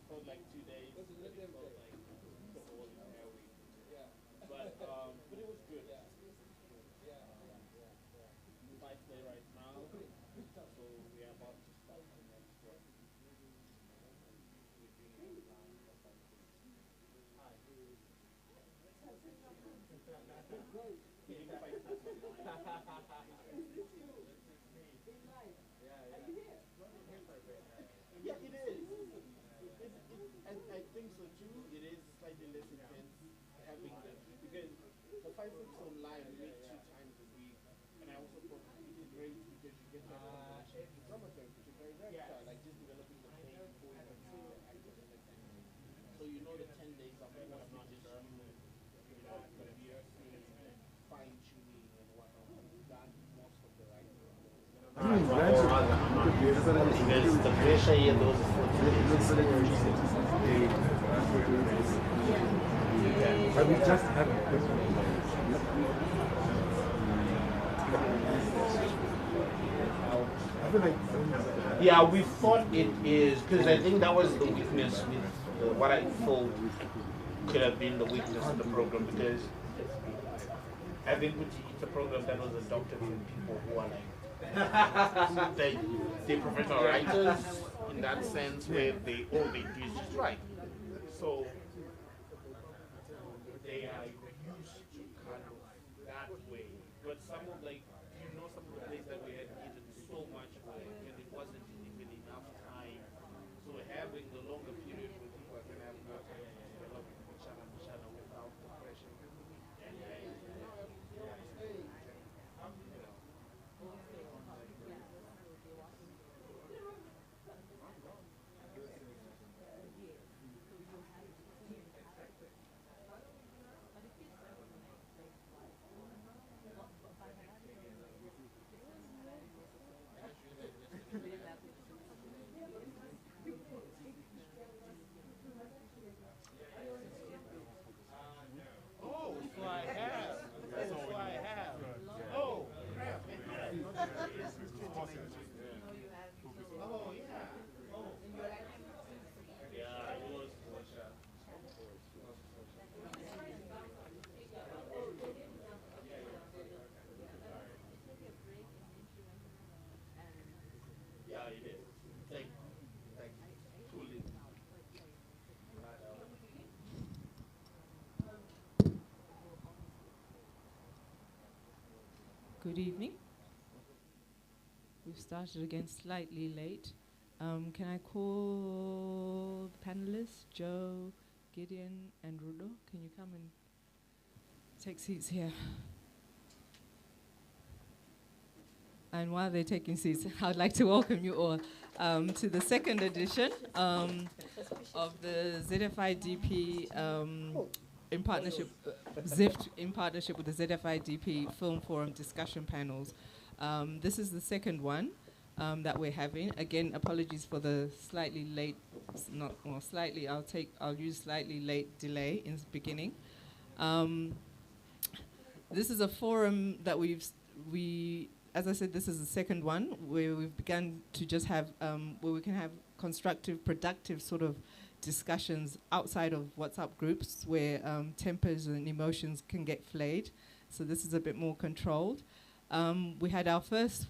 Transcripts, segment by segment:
felt like 2 days, but it felt like the whole entire week. But it was good. Five playwrights now, so we are about to start the next one. We're doing a plan for something. Hi. We didn't fight this online. Yeah, it is. I think so too. It is slightly less intense having the because the five books online we meet 2 times a week, and I also thought it is great because you get that combination with dramaturg, with your director, like just developing the play before you can see the actors and everything. So you know the 10 days are going to be just going to be fine tuning and whatnot. We've done most of the writing. Because the pressure here, those But we just have I feel like yeah, we thought it is because I think that was the weakness with what I thought could have been the weakness of the program because I think it's a program that was adopted from people who are like they're professional writers in that sense where all they do is just write. So they are used to kind of that way. But some of some of the plays that we had needed so much work and it wasn't even enough time. So having the longer period where people can have more time to develop each other without the pressure. Oh, so I have. So I have. Oh, crap. Oh, yeah. Oh. Yeah, it was for sure. Yeah, it is. Like totally. Good evening. We've started again slightly late. Can I call the panelists, Joe, Gideon, and Rudo? Can you come and take seats here? And while they're taking seats, I'd like to welcome you all to the second edition of the ZFIDP in partnership, ZIFFT in partnership with the ZFIDP Film Forum discussion panels. This is the second one that we're having. Again, apologies for the slightly late, I'll use slightly late delay in the beginning. This is a forum that as I said, this is the second one where we've begun to just have, where we can have constructive, productive sort of discussions outside of WhatsApp groups where tempers and emotions can get flayed. So this is a bit more controlled. We had our first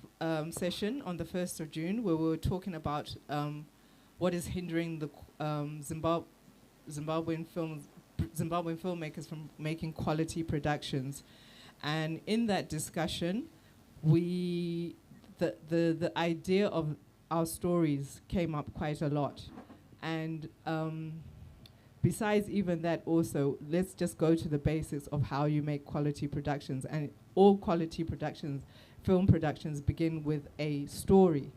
session on the 1st of June where we were talking about what is hindering the Zimbabwean filmmakers from making quality productions. And in that discussion, the idea of our stories came up quite a lot. And besides even that also, let's just go to the basics of how you make quality productions. And all quality productions, film productions, begin with a story.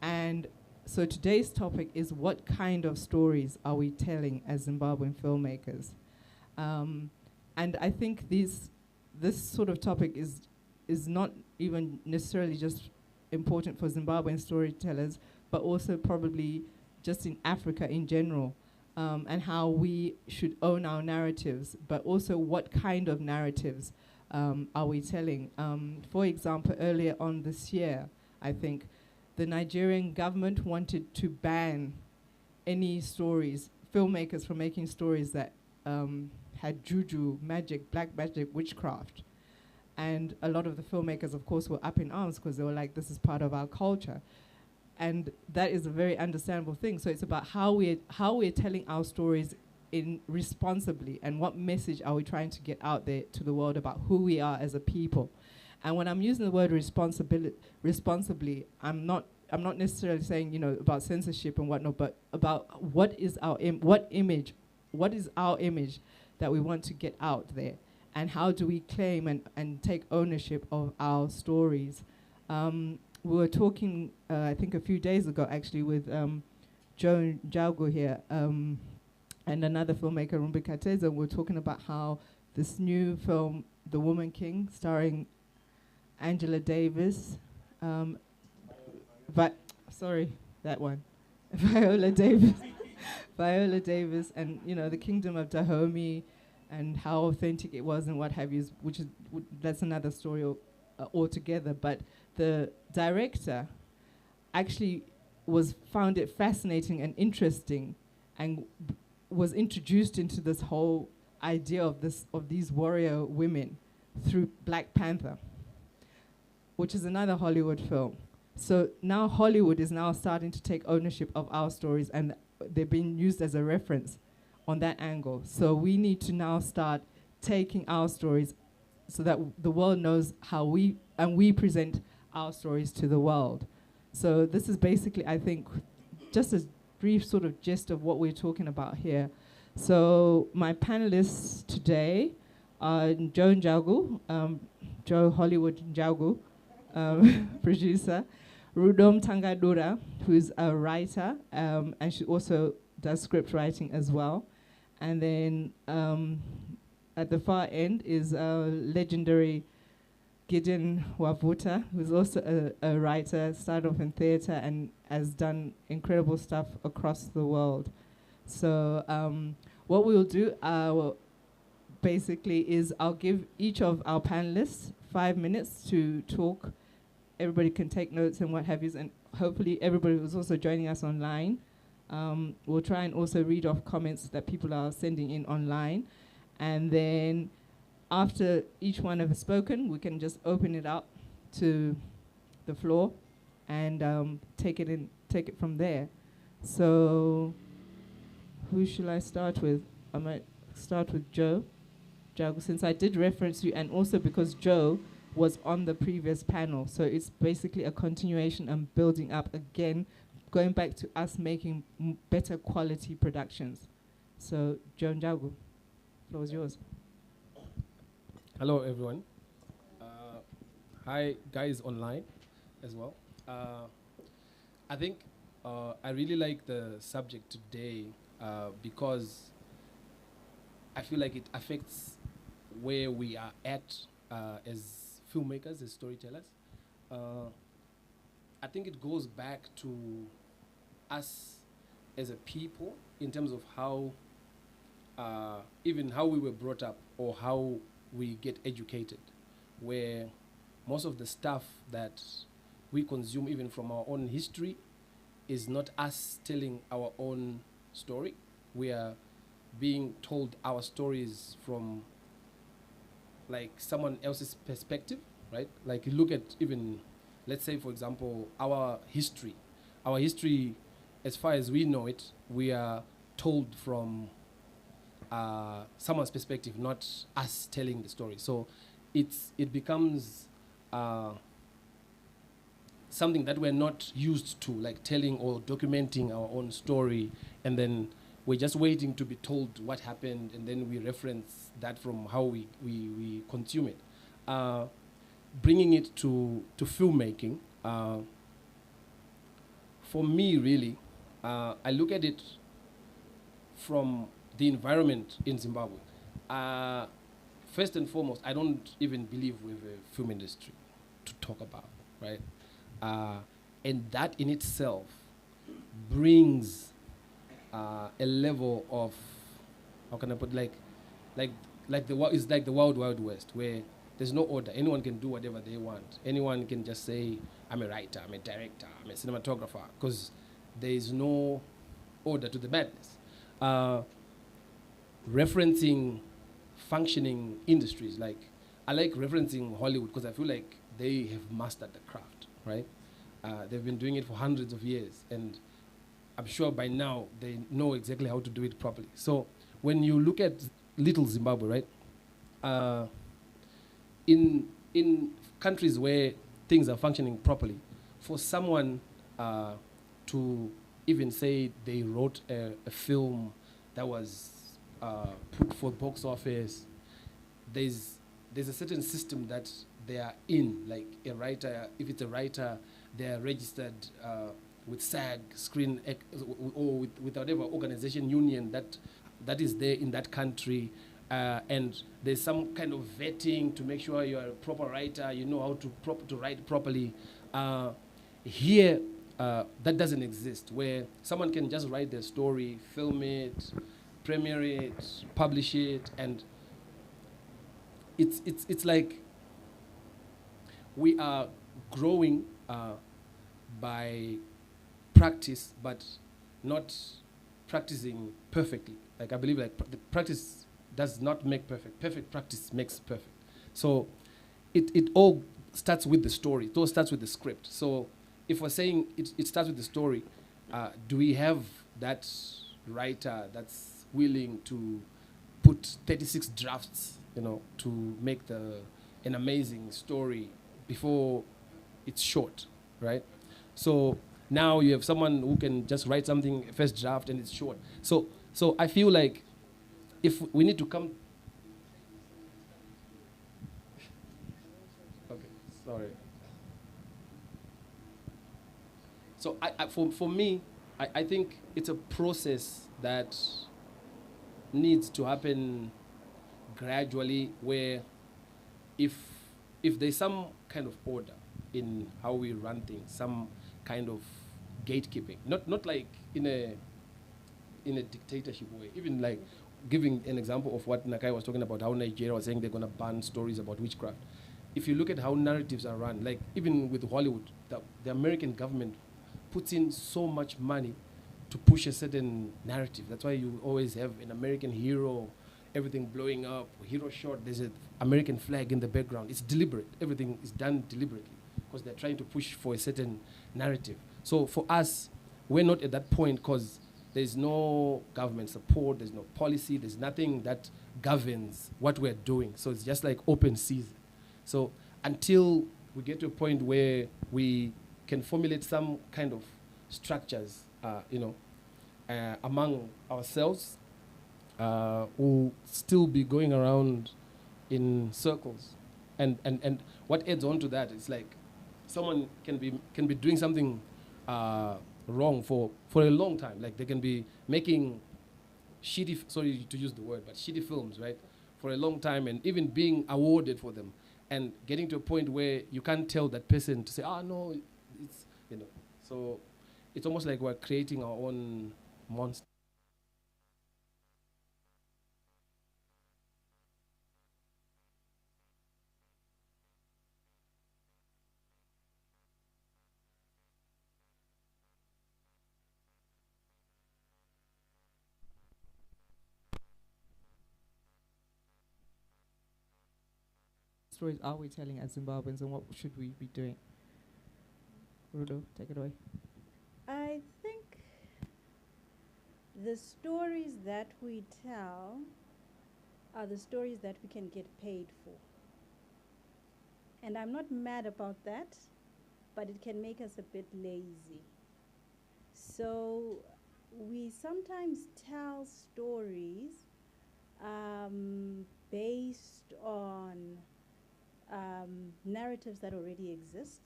And so today's topic is what kind of stories are we telling as Zimbabwean filmmakers? And I think this sort of topic is not even necessarily just important for Zimbabwean storytellers, but also probably just in Africa in general, and how we should own our narratives, but also what kind of narratives are we telling. For example, earlier on this year, I think, the Nigerian government wanted to ban any stories, filmmakers from making stories that had juju, magic, black magic, witchcraft. And a lot of the filmmakers, of course, were up in arms because they were like, this is part of our culture. And that is a very understandable thing. So it's about how we're telling our stories in responsibly, and what message are we trying to get out there to the world about who we are as a people. And when I'm using the word responsibly, I'm not necessarily saying, you know, about censorship and whatnot, but about what is our image that we want to get out there, and how do we claim and take ownership of our stories. We were talking, I think a few days ago actually, with Joe Njagu here, and another filmmaker, Rumbi Kateza, and we were talking about how this new film, The Woman King, starring Angela Davis, Viola Davis, and you know, the Kingdom of Dahomey, and how authentic it was and what have you, which is that's another story altogether. But the director actually found it fascinating and interesting, and was introduced into this whole idea of these warrior women through Black Panther, which is another Hollywood film. So now Hollywood is now starting to take ownership of our stories, and they're being used as a reference on that angle. So we need to now start taking our stories so that the world knows how we present our stories to the world. So this is basically, I think, just a brief sort of gist of what we're talking about here. So my panelists today are Joe Njagu, Joe Hollywood Njagu, producer, Rudom Tangadura, who's a writer, and she also does script writing as well. And then at the far end is legendary Gideon Wavuta, who's also a writer, started off in theatre and has done incredible stuff across the world. So what we'll do basically is I'll give each of our panelists 5 minutes to talk. Everybody can take notes and what have you, and hopefully everybody who's also joining us online. We'll try and also read off comments that people are sending in online. And then after each one has spoken, we can just open it up to the floor and take it from there. So who should I start with? I might start with Joe, since I did reference you, and also because Joe was on the previous panel. So it's basically a continuation and building up again, going back to us making better quality productions. So Joe Njagu, floor is yours. Hello, everyone. Hi, guys online as well. I think I really like the subject today because I feel like it affects where we are at as filmmakers, as storytellers. I think it goes back to us as a people in terms of how, even how we were brought up or how we get educated, where most of the stuff that we consume, even from our own history, is not us telling our own story. We are being told our stories from like someone else's perspective, right? Like you look at even, let's say for example, our history, as far as we know it, we are told from someone's perspective, not us telling the story. So it becomes something that we're not used to, like telling or documenting our own story, and then we're just waiting to be told what happened, and then we reference that from how we consume it. Bringing it to filmmaking, for me really, I look at it from the environment in Zimbabwe. First and foremost, I don't even believe we have a film industry to talk about, right? And that in itself brings a level of, how can I put, like the wild, wild west, where there's no order. Anyone can do whatever they want. Anyone can just say, I'm a writer, I'm a director, I'm a cinematographer, because there is no order to the madness. Referencing functioning industries, like I like referencing Hollywood because I feel like they have mastered the craft, right? They've been doing it for hundreds of years, and I'm sure by now they know exactly how to do it properly. So when you look at little Zimbabwe, right, in countries where things are functioning properly, for someone to even say they wrote a film that was put for box office, there's a certain system that they are in, like a writer. If it's a writer, they are registered with SAG, or with whatever organization, union that is there in that country. And there's some kind of vetting to make sure you're a proper writer, you know how to write properly. Here, that doesn't exist, where someone can just write their story, film it, premiere it, publish it, and it's like we are growing by practice, but not practicing perfectly. Like I believe, like the practice does not make perfect. Perfect practice makes perfect. So it all starts with the story. It all starts with the script. So if we're saying it starts with the story, do we have that writer that's willing to put 36 drafts, to make an amazing story before it's short, right? So now you have someone who can just write something, first draft, and it's short. So I feel like if we need to come... Okay, sorry. So for me, I think it's a process that needs to happen gradually, where if there's some kind of order in how we run things, some kind of gatekeeping, not like in a dictatorship way, even like giving an example of what Nakai was talking about, how Nigeria was saying they're going to ban stories about witchcraft. If you look at how narratives are run, like even with Hollywood, the American government puts in so much money to push a certain narrative. That's why you always have an American hero, everything blowing up, hero shot, there's an American flag in the background. It's deliberate. Everything is done deliberately because they're trying to push for a certain narrative. So for us, we're not at that point because there's no government support, there's no policy, there's nothing that governs what we're doing. So it's just like open season. So until we get to a point where we can formulate some kind of structures, among ourselves, we'll still be going around in circles. And what adds on to that is like someone can be doing something wrong for a long time. Like they can be making sorry to use the word, but shitty films, right, for a long time, and even being awarded for them, and getting to a point where you can't tell that person to say, no, it's, So it's almost like we're creating our own monster. Stories are we telling as Zimbabweans, and what should we be doing? Rudo, take it away. I think the stories that we tell are the stories that we can get paid for. And I'm not mad about that, but it can make us a bit lazy. So we sometimes tell stories based on narratives that already exist.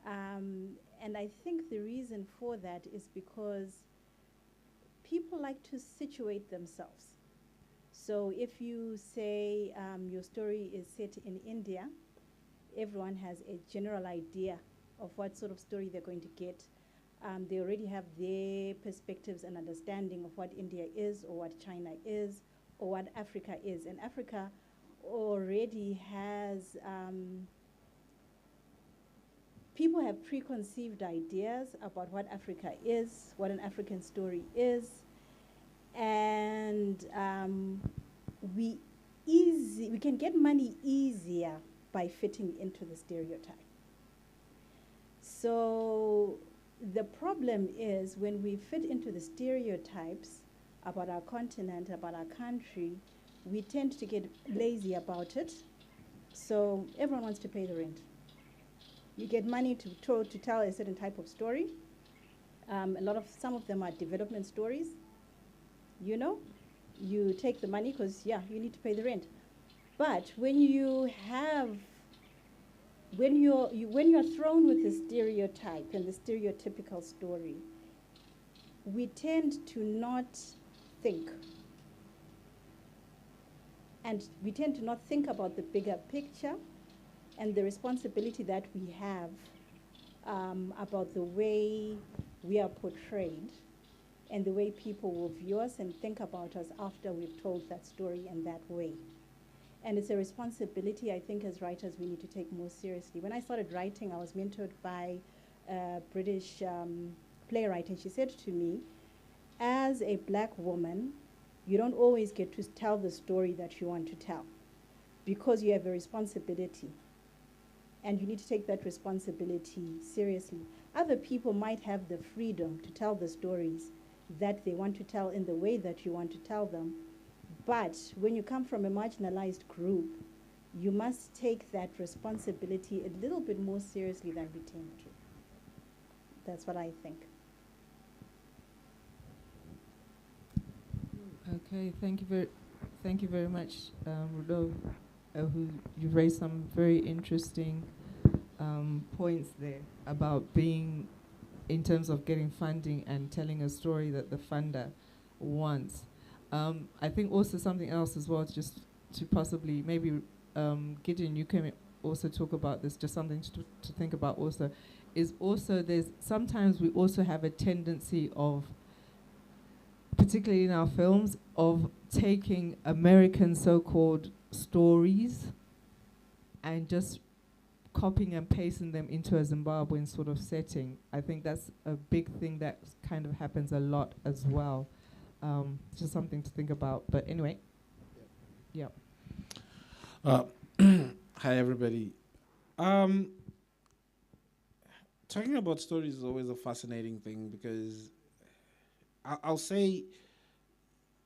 And I think the reason for that is because people like to situate themselves. So if you say your story is set in India, everyone has a general idea of what sort of story they're going to get. They already have their perspectives and understanding of what India is, or what China is, or what Africa is. And Africa already has people have preconceived ideas about what Africa is, what an African story is, and we can get money easier by fitting into the stereotype. So the problem is when we fit into the stereotypes about our continent, about our country, we tend to get lazy about it. So everyone wants to pay the rent. You get money to tell a certain type of story. Some of them are development stories. You know, you take the money because you need to pay the rent. But when you're thrown with the stereotype and the stereotypical story, we tend to not think. And we tend to not think about the bigger picture and the responsibility that we have about the way we are portrayed and the way people will view us and think about us after we've told that story in that way. And it's a responsibility, I think, as writers we need to take more seriously. When I started writing, I was mentored by a British playwright, and she said to me, as a black woman, you don't always get to tell the story that you want to tell because you have a responsibility. And you need to take that responsibility seriously. Other people might have the freedom to tell the stories that they want to tell in the way that you want to tell them. But when you come from a marginalized group, you must take that responsibility a little bit more seriously than we tend to. That's what I think. Okay, thank you very much, Rudo, who you raised some very interesting points there about being, in terms of getting funding and telling a story that the funder wants. I think also something else as well, just to possibly, maybe Gideon, you can also talk about this, just something to think about also, is also sometimes we also have a tendency of, particularly in our films, of taking American so-called stories and just copying and pasting them into a Zimbabwean sort of setting. I think that's a big thing that kind of happens a lot as well. Just something to think about. But anyway, yeah. Hi, everybody. Talking about stories is always a fascinating thing because I'll say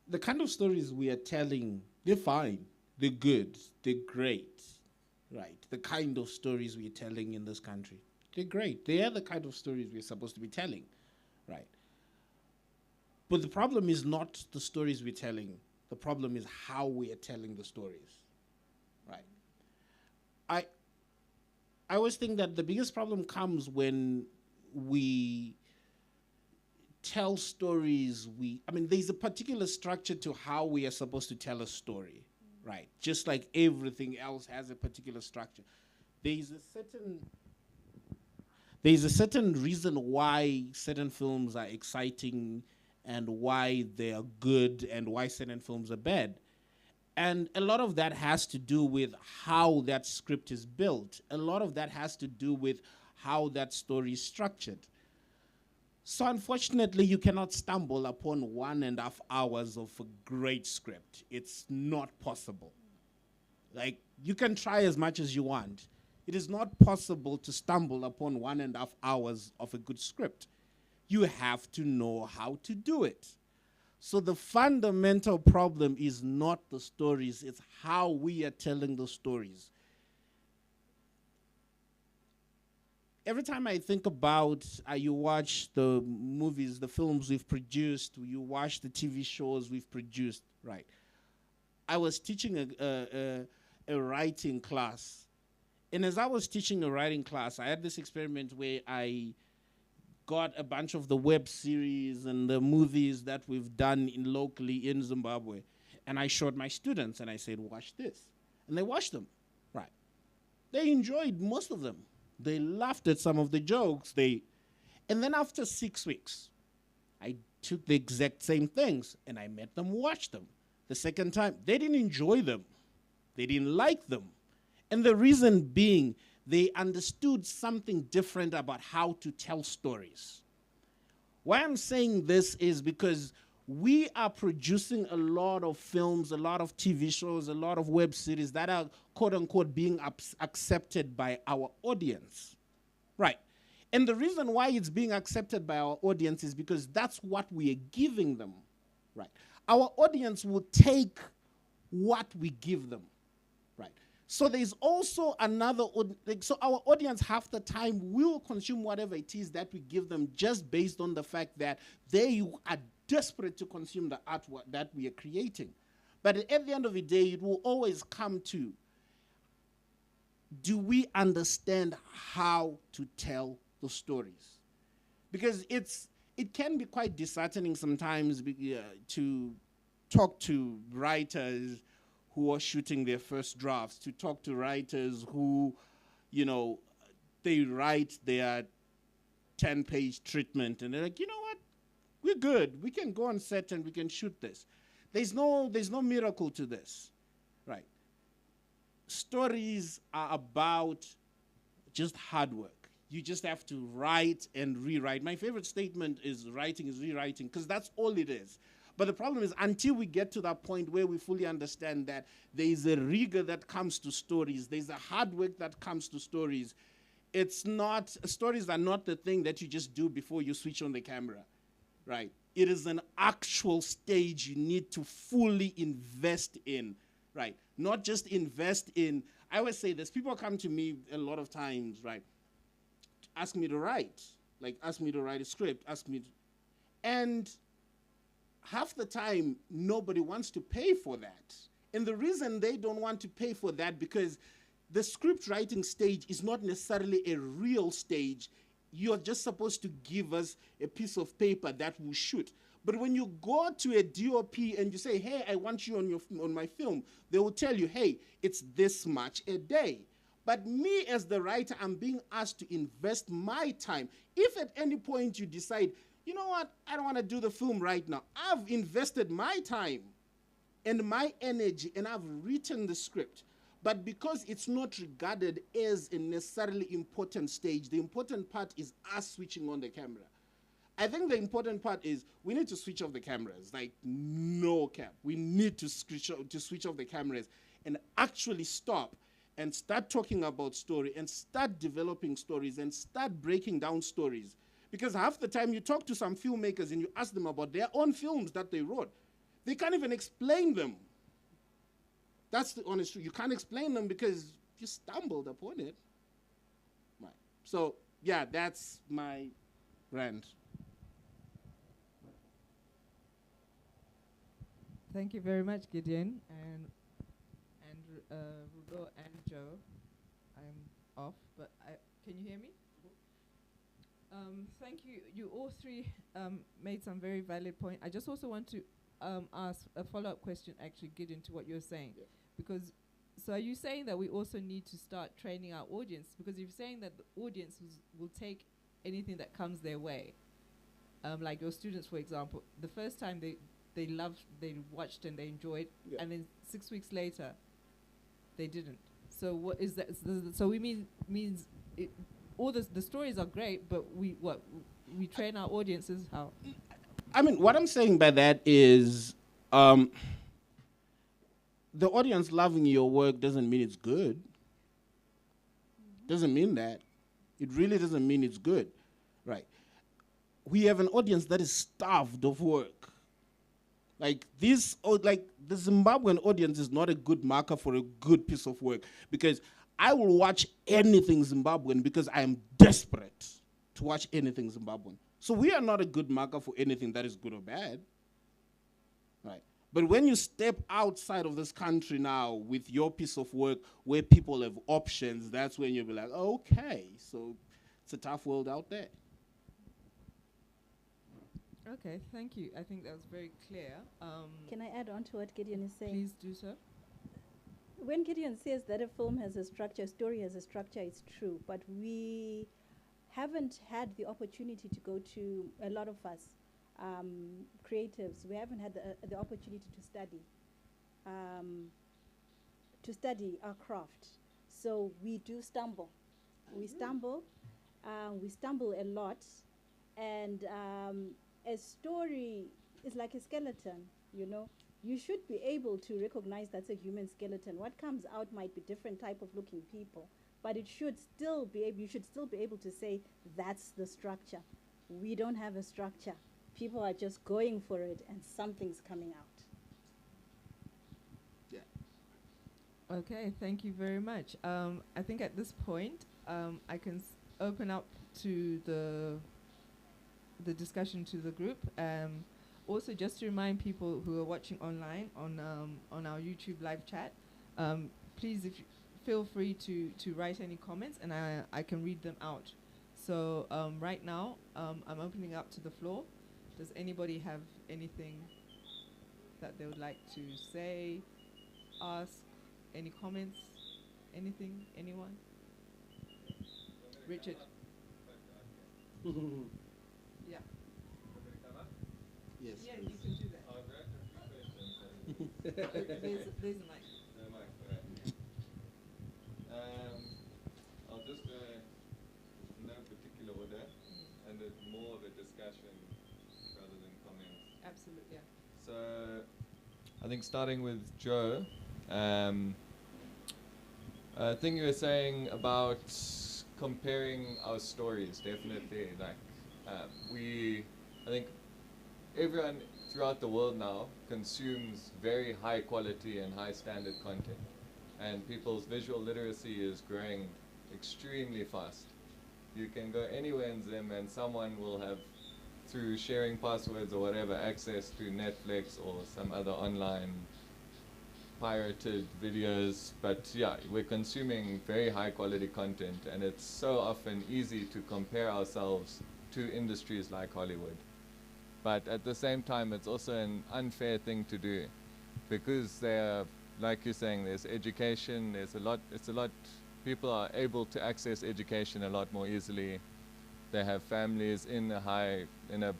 the kind of stories we are telling, they're fine, they're good, they're great, right? The kind of stories we're telling in this country, they're great. They are the kind of stories we're supposed to be telling, right? But the problem is not the stories we're telling. The problem is how we are telling the stories, right? I always think that the biggest problem comes when we tell stories. There's a particular structure to how we are supposed to tell a story, right? Just like everything else has a particular structure. There's a certain reason why certain films are exciting and why they are good and why certain films are bad. And a lot of that has to do with how that script is built. A lot of that has to do with how that story is structured. So unfortunately, you cannot stumble upon 1.5 hours of a great script. It's not possible. Like, you can try as much as you want. It is not possible to stumble upon 1.5 hours of a good script. You have to know how to do it. So the fundamental problem is not the stories, it's how we are telling the stories. Every time I think about, you watch the movies, the films we've produced, you watch the TV shows we've produced, right? I was teaching a writing class. And as I was teaching a writing class, I had this experiment where I got a bunch of the web series and the movies that we've done locally in Zimbabwe. And I showed my students and I said, watch this. And they watched them, right? They enjoyed most of them. They laughed at some of the jokes. And then after 6 weeks, I took the exact same things and I made them watch them. The second time, they didn't enjoy them. They didn't like them. And the reason being, they understood something different about how to tell stories. Why I'm saying this is because we are producing a lot of films, a lot of TV shows, a lot of web series that are quote unquote being accepted by our audience. Right. And the reason why it's being accepted by our audience is because that's what we are giving them. Right. Our audience will take what we give them. Right. So there's also another, so our audience half the time will consume whatever it is that we give them just based on the fact that they are desperate to consume the art that we are creating. But at the end of the day, it will always come to, do we understand how to tell the stories? Because it can be quite disheartening sometimes to talk to writers who are shooting their first drafts, to talk to writers who, you know, they write their 10-page treatment and they're like, you know what, we're good. We can go on set and we can shoot this. There's no miracle to this, right? Stories are about just hard work. You just have to write and rewrite. My favorite statement is writing is rewriting, because that's all it is. But the problem is, until we get to that point where we fully understand that there is a rigor that comes to stories, there's a hard work that comes to stories, stories are not the thing that you just do before you switch on the camera, right? It is an actual stage you need to fully invest in, right? Not just invest in, I always say this, people come to me a lot of times, right? Ask me to write, like ask me to write a script, and half the time, nobody wants to pay for that. And the reason they don't want to pay for that, because the script writing stage is not necessarily a real stage. You're just supposed to give us a piece of paper that will shoot. But when you go to a DOP and you say, hey, I want you on my film, they will tell you, hey, it's this much a day. But me as the writer, I'm being asked to invest my time. If at any point you decide, you know what, I don't want to do the film right now, I've invested my time and my energy and I've written the script. But because it's not regarded as a necessarily important stage, the important part is us switching on the camera. I think the important part is we need to switch off the cameras, like no cap. We need to switch off the cameras and actually stop and start talking about story and start developing stories and start breaking down stories. Because half the time you talk to some filmmakers and you ask them about their own films that they wrote, they can't even explain them. That's the honest truth. You can't explain them because you stumbled upon it. Right. So, yeah, that's my rant. Thank you very much, Gideon, and Rudo and Joe. I'm off, but can you hear me? Thank you. You all three made some very valid point. I just also want to ask a follow-up question, actually, Gideon, to what you're saying. Yeah. Because, so are you saying that we also need to start training our audience? Because you're saying that the audience will take anything that comes their way. Like your students, for example, the first time they loved, they watched and they enjoyed, yeah. And then 6 weeks later, they didn't. So what is that? So we means it, all the stories are great, but we train our audiences how? I mean, what I'm saying by that is the audience loving your work doesn't mean it's good. Doesn't mean that. It really doesn't mean it's good, right? We have an audience that is starved of work. Like this, like the Zimbabwean audience is not a good marker for a good piece of work, because I will watch anything Zimbabwean because I am desperate to watch anything Zimbabwean. So we are not a good marker for anything that is good or bad, right? But when you step outside of this country now with your piece of work where people have options, that's when you'll be like, okay, so it's a tough world out there. Okay, thank you. I think that was very clear. Can I add on to what Gideon is saying? Please do so. When Gideon says that a film has a structure, a story has a structure, it's true. But we haven't had the opportunity to go to, a lot of us, creatives, we haven't had the opportunity to study our craft. So we do stumble. We stumble a lot, and a story is like a skeleton, you know. You should be able to recognize that's a human skeleton. What comes out might be different type of looking people, but it should still be able, you should still be able to say that's the structure. We don't have a structure. People are just going for it, and something's coming out. Okay, thank you very much. I think at this point, I can open up to the discussion to the group. Also, just to remind people who are watching online on our YouTube live chat, please feel free to write any comments, and I can read them out. So right now, I'm opening up to the floor. Does anybody have anything that they would like to say, ask? Any comments? Anything? Anyone? Richard? Yeah. Yes. Yeah, please. you can do that. There's a mic. I'll just go in no particular order, and it's more of a discussion rather than comments. Absolutely, yeah. So, I think starting with Joe, I think you were saying about comparing our stories, definitely. Like, I think everyone throughout the world now consumes very high quality and high standard content. And people's visual literacy is growing extremely fast. You can go anywhere in Zim and someone will have, through sharing passwords or whatever, access to Netflix or some other online pirated videos. But yeah, we're consuming very high quality content, and it's so often easy to compare ourselves to industries like Hollywood. But at the same time, it's also an unfair thing to do, because there, like you're saying, there's education, people are able to access education a lot more easily. They have families in a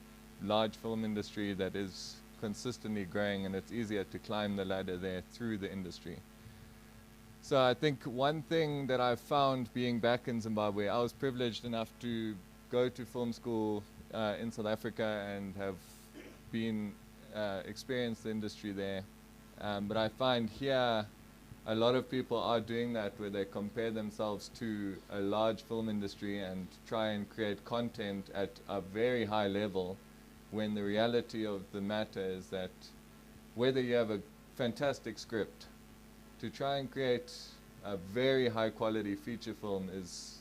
large film industry that is consistently growing, and it's easier to climb the ladder there through the industry. So I think one thing that I've found being back in Zimbabwe, I was privileged enough to go to film school in South Africa and have been experienced the industry there. But I find here a lot of people are doing that, where they compare themselves to a large film industry and try and create content at a very high level, when the reality of the matter is that whether you have a fantastic script, to try and create a very high quality feature film is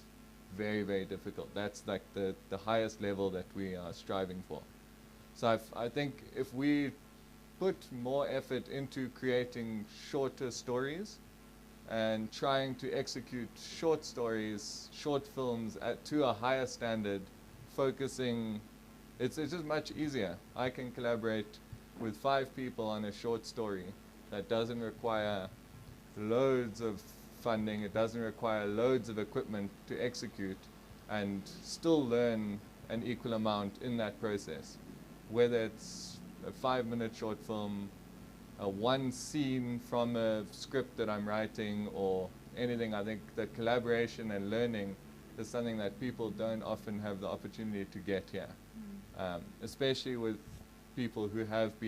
very, very difficult. That's like the highest level that we are striving for. So I think if we put more effort into creating shorter stories and trying to execute short stories, short films to a higher standard, focusing, it's just much easier. I can collaborate with 5 people on a short story that doesn't require loads of funding, it doesn't require loads of equipment to execute, and still learn an equal amount in that process. Whether it's a 5-minute short film, one scene from a script that I'm writing, or anything, I think the collaboration and learning is something that people don't often have the opportunity to get here. Especially with people who have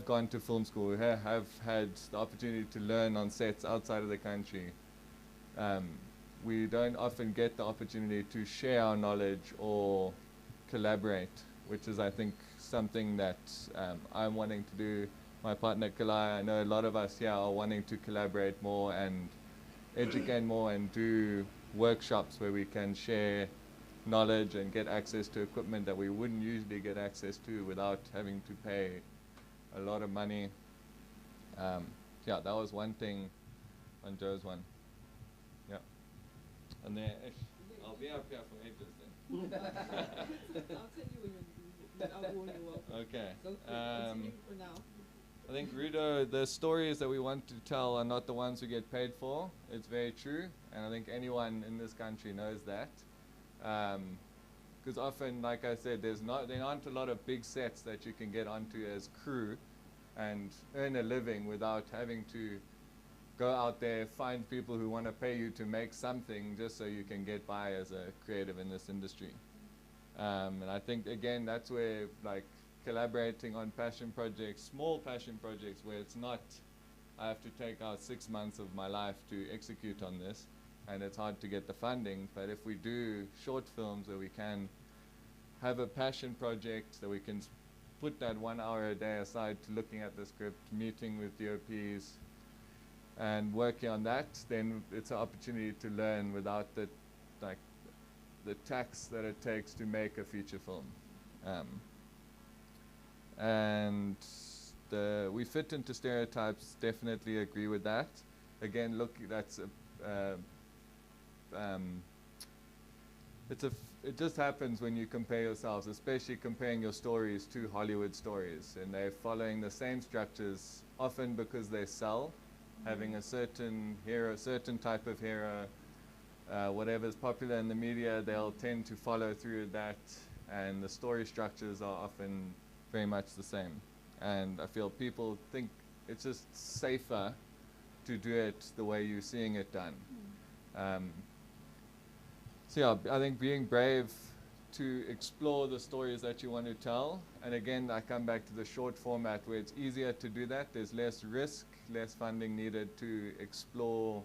gone to film school, who have had the opportunity to learn on sets outside of the country. We don't often get the opportunity to share our knowledge or collaborate, which is, I think, something that I'm wanting to do. My partner Kalai, I know a lot of us here are wanting to collaborate more and educate more and do workshops where we can share knowledge and get access to equipment that we wouldn't usually get access to without having to pay a lot of money. Yeah, that was one thing on Joe's one. Yeah. And then I'll be up here for ages then. I'll tell you when I'll warn you off. Okay. So continue for now. I think, Rudo, the stories that we want to tell are not the ones we get paid for. It's very true, and I think anyone in this country knows that. Because often, like I said, there aren't a lot of big sets that you can get onto as crew and earn a living without having to go out there, find people who want to pay you to make something just so you can get by as a creative in this industry. And I think, again, that's where, like, collaborating on passion projects, small passion projects, where it's not, I have to take out 6 months of my life to execute on this, and it's hard to get the funding. But if we do short films where we can have a passion project, that we can put that 1 hour a day aside to looking at the script, meeting with DOPs, and working on that, then it's an opportunity to learn without the, like, the tax that it takes to make a feature film. And we fit into stereotypes, definitely agree with that. Again, look, that's it just happens when you compare yourselves, especially comparing your stories to Hollywood stories, and they're following the same structures, often because they sell, having a certain hero, certain type of hero, whatever's popular in the media, they'll tend to follow through that, and the story structures are often very much the same. And I feel people think it's just safer to do it the way you're seeing it done. So yeah, I think being brave to explore the stories that you want to tell. And again, I come back to the short format where it's easier to do that. There's less risk, less funding needed to explore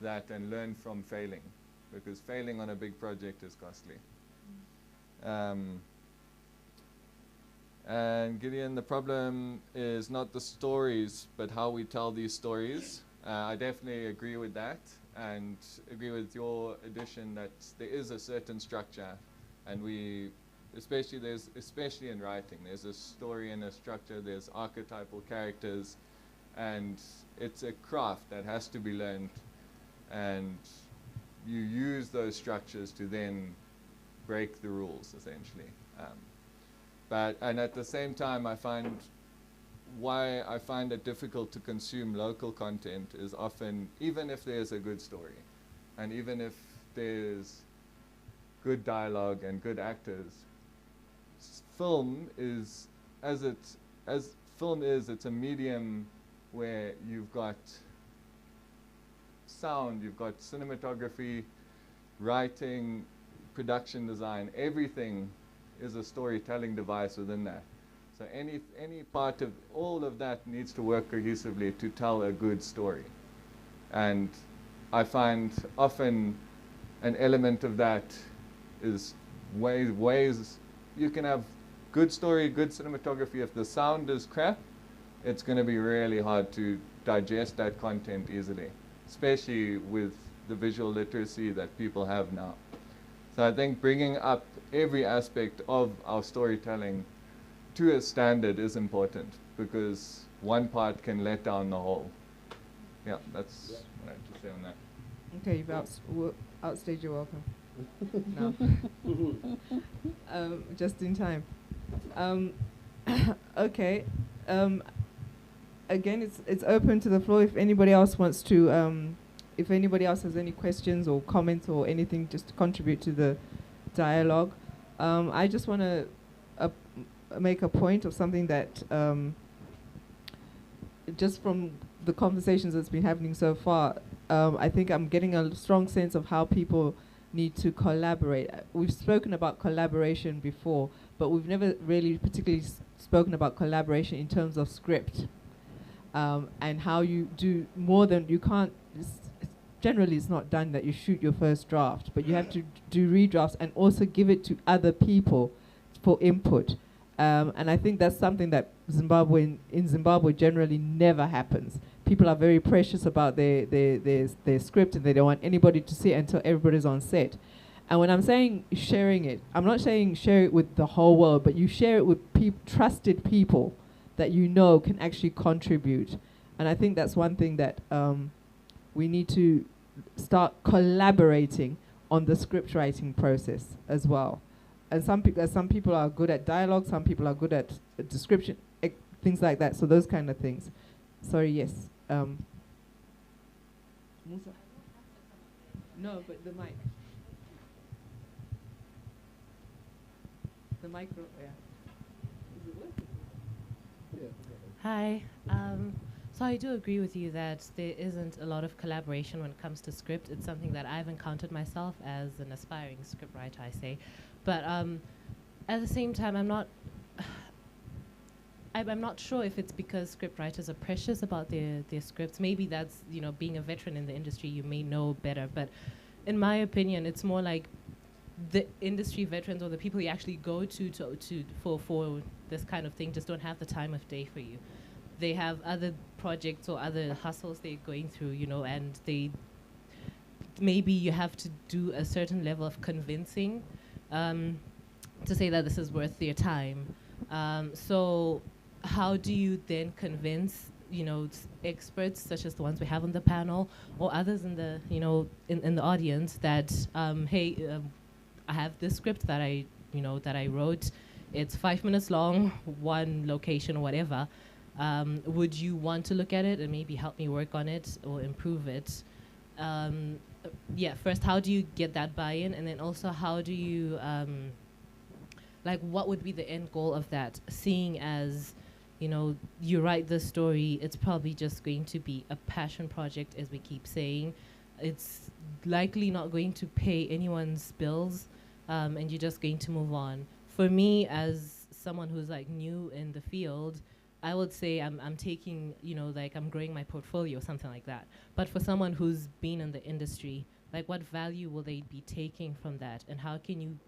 that and learn from failing, because failing on a big project is costly. And Gideon, the problem is not the stories, but how we tell these stories. I definitely agree with that, and agree with your addition that there is a certain structure, and especially in writing, there's a story and a structure, there's archetypal characters, and it's a craft that has to be learned, and you use those structures to then break the rules, essentially. And at the same time, I find it difficult to consume local content is often, even if there's a good story, and even if there's good dialogue and good actors, film is, it's a medium where you've got sound, you've got cinematography, writing, production design, everything is a storytelling device within that. So any part of all of that needs to work cohesively to tell a good story. And I find often an element of that is ways you can have good story, good cinematography. If the sound is crap, it's going to be really hard to digest that content easily, especially with the visual literacy that people have now. So I think bringing up every aspect of our storytelling to a standard is important, because one part can let down the whole. Yeah, that's what I have to say on that. Okay, you've outstayed your welcome. No. Just in time. Okay. Again, it's open to the floor. If anybody else wants to, if anybody else has any questions or comments or anything, just to contribute to the dialogue. I just want to make a point of something that, just from the conversations that's been happening so far, I think I'm getting a strong sense of how people need to collaborate. We've spoken about collaboration before, but we've never really particularly spoken about collaboration in terms of script, and how you do more than, you can't, generally it's not done that you shoot your first draft, but you have to do redrafts and also give it to other people for input. And I think that's something that in Zimbabwe generally never happens. People are very precious about their script, and they don't want anybody to see it until everybody's on set. And when I'm saying sharing it, I'm not saying share it with the whole world, but you share it with trusted people that you know can actually contribute. And I think that's one thing that we need to start collaborating on the script writing process as well. And some people are good at dialogue, some people are good at description, things like that. So those kind of things. Sorry, yes. Musa? No, but the mic. The micro, yeah. Is it working? Hi. So I do agree with you that there isn't a lot of collaboration when it comes to script. It's something that I've encountered myself as an aspiring scriptwriter, I say. But at the same time, I'm not sure if it's because scriptwriters are precious about their scripts. Maybe that's, you know, being a veteran in the industry, you may know better. But in my opinion, it's more like the industry veterans or the people you actually go to for this kind of thing just don't have the time of day for you. They have other projects or other hustles they're going through, you know, and maybe you have to do a certain level of convincing to say that this is worth their time. So how do you then convince, you know, experts such as the ones we have on the panel or others in the, you know, in the audience that, hey, I have this script that I wrote. It's 5 minutes long, one location or whatever. Would you want to look at it and maybe help me work on it or improve it? Yeah, first, how do you get that buy-in? And then also, how do you, like, what would be the end goal of that? Seeing as, you know, you write this story, it's probably just going to be a passion project, as we keep saying. It's likely not going to pay anyone's bills, and you're just going to move on. For me, as someone who's like new in the field, I would say I'm taking, you know, like I'm growing my portfolio or something like that. But for someone who's been in the industry, like what value will they be taking from that? And how can you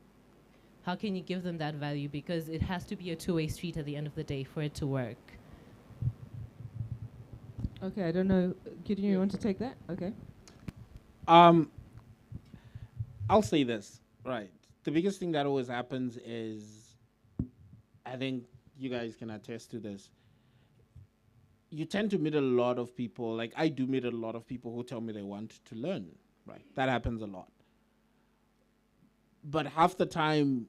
give them that value? Because it has to be a two-way street at the end of the day for it to work. Okay, I don't know. Gideon, you want to take that? Okay. I'll say this, right. The biggest thing that always happens is, I think you guys can attest to this, you tend to meet a lot of people, like I do meet a lot of people who tell me they want to learn, right? That happens a lot. But half the time,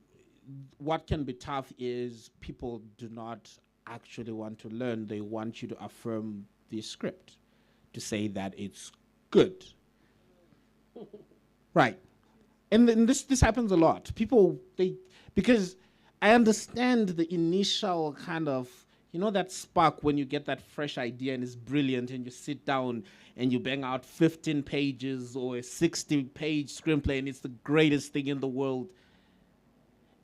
what can be tough is people do not actually want to learn. They want you to affirm the script, to say that it's good. Right. And then this happens a lot. People, because I understand the initial kind of, you know, that spark when you get that fresh idea and it's brilliant and you sit down and you bang out 15 pages or a 60-page screenplay and it's the greatest thing in the world.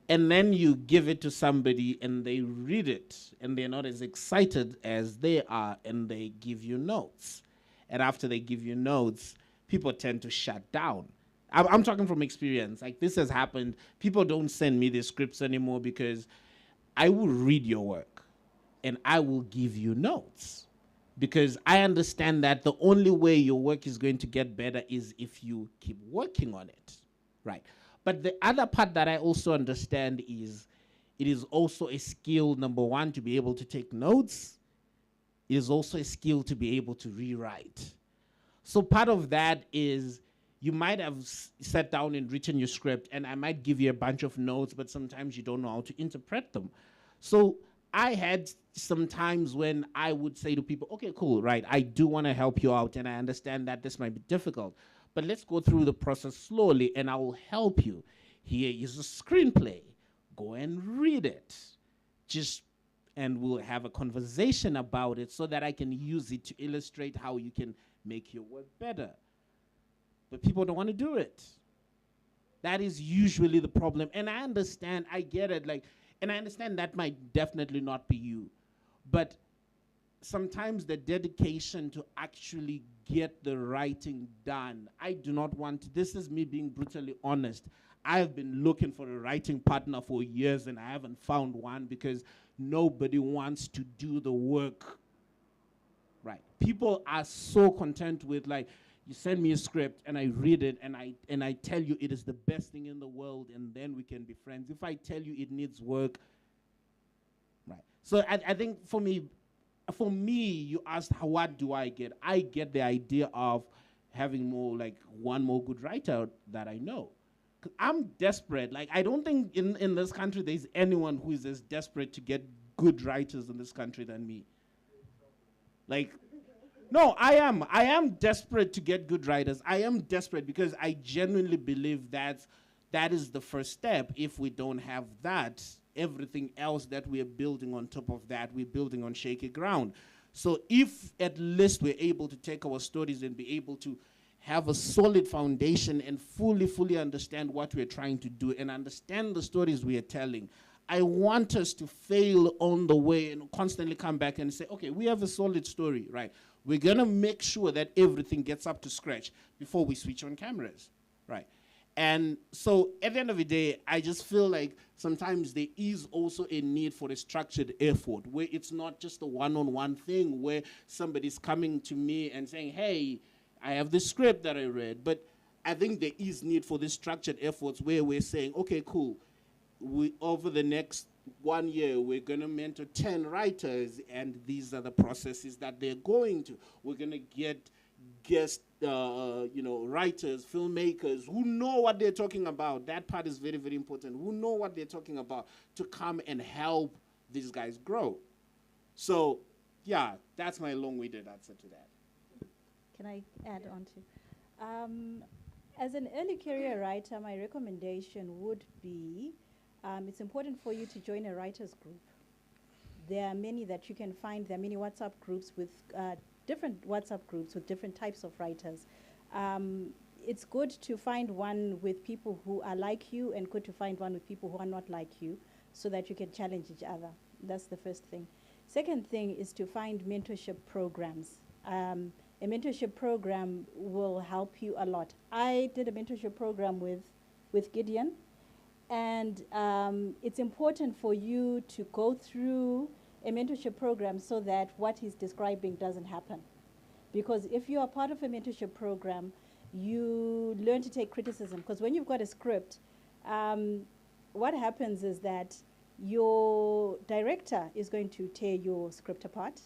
And then you give it to somebody and they read it and they're not as excited as they are and they give you notes. And after they give you notes, people tend to shut down. I'm talking from experience. Like, this has happened. People don't send me the scripts anymore because I will read your work and I will give you notes, because I understand that the only way your work is going to get better is if you keep working on it, right? But the other part that I also understand is it is also a skill, number one, to be able to take notes. It is also a skill to be able to rewrite. So part of that is you might have sat down and written your script, and I might give you a bunch of notes, but sometimes you don't know how to interpret them. So I had some times when I would say to people, okay, cool, right, I do want to help you out, and I understand that this might be difficult, but let's go through the process slowly, and I will help you. Here is a screenplay. Go and read it. And we'll have a conversation about it so that I can use it to illustrate how you can make your work better. But people don't want to do it. That is usually the problem. And I understand, I get it, and I understand that might definitely not be you. But sometimes the dedication to actually get the writing done, I do not want, this is me being brutally honest. I have been looking for a writing partner for years and I haven't found one because nobody wants to do the work. Right. People are so content with, like, you send me a script and I read it and I tell you it is the best thing in the world and then we can be friends. If I tell you it needs work, right. So I think for me, you asked what do I get? I get the idea of having more, like, one more good writer that I know. 'Cause I'm desperate. Like, I don't think in this country there's anyone who is as desperate to get good writers in this country than me. Like, no, I am desperate to get good writers. I am desperate because I genuinely believe that is the first step. If we don't have that, everything else that we are building on top of that, we're building on shaky ground. So if at least we're able to take our stories and be able to have a solid foundation and fully understand what we're trying to do and understand the stories we are telling, I want us to fail on the way and constantly come back and say, okay, we have a solid story, right? We're going to make sure that everything gets up to scratch before we switch on cameras, right? And so at the end of the day, I just feel like sometimes there is also a need for a structured effort where it's not just a one-on-one thing where somebody's coming to me and saying, hey, I have this script that I read. But I think there is need for these structured efforts where we're saying, okay, cool. Over the next 1 year, we're going to mentor 10 writers, and these are the processes that they're going to. We're going to get guest writers, filmmakers who know what they're talking about. That part is very, very important. Who know what they're talking about to come and help these guys grow. So, yeah, that's my long-winded answer to that. Can I add on to? As an early career writer, my recommendation would be it's important for you to join a writers group. There are many that you can find. There are many WhatsApp groups with different WhatsApp groups with different types of writers. It's good to find one with people who are like you and good to find one with people who are not like you so that you can challenge each other. That's the first thing. Second thing is to find mentorship programs. A mentorship program will help you a lot. I did a mentorship program with Gideon, and it's important for you to go through a mentorship program so that what he's describing doesn't happen. Because if you are part of a mentorship program, you learn to take criticism. Because when you've got a script, what happens is that your director is going to tear your script apart.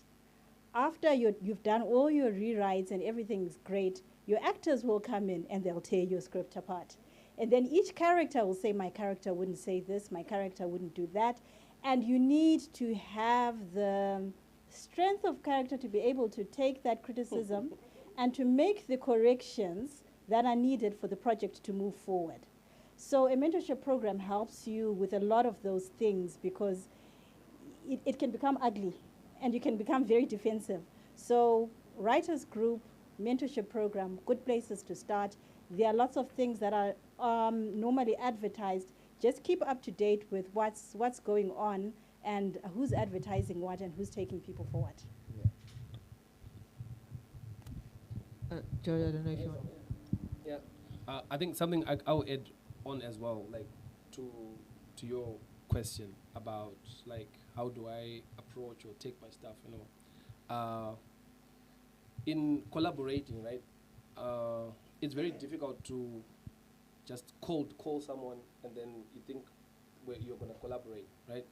After you've done all your rewrites and everything's great, your actors will come in and they'll tear your script apart. And then each character will say, my character wouldn't say this, my character wouldn't do that. And you need to have the strength of character to be able to take that criticism and to make the corrections that are needed for the project to move forward. So a mentorship program helps you with a lot of those things because it can become ugly and you can become very defensive. So writers group, mentorship program, good places to start. There are lots of things that are normally advertised. Just keep up to date with what's going on and who's advertising what and who's taking people forward. Joey, I don't know if you want. Yeah, I think something I'll add on as well, like to your question about like how do I approach or take my stuff, you know. In collaborating, right? It's very difficult to just call someone and then you think where you're gonna collaborate, right?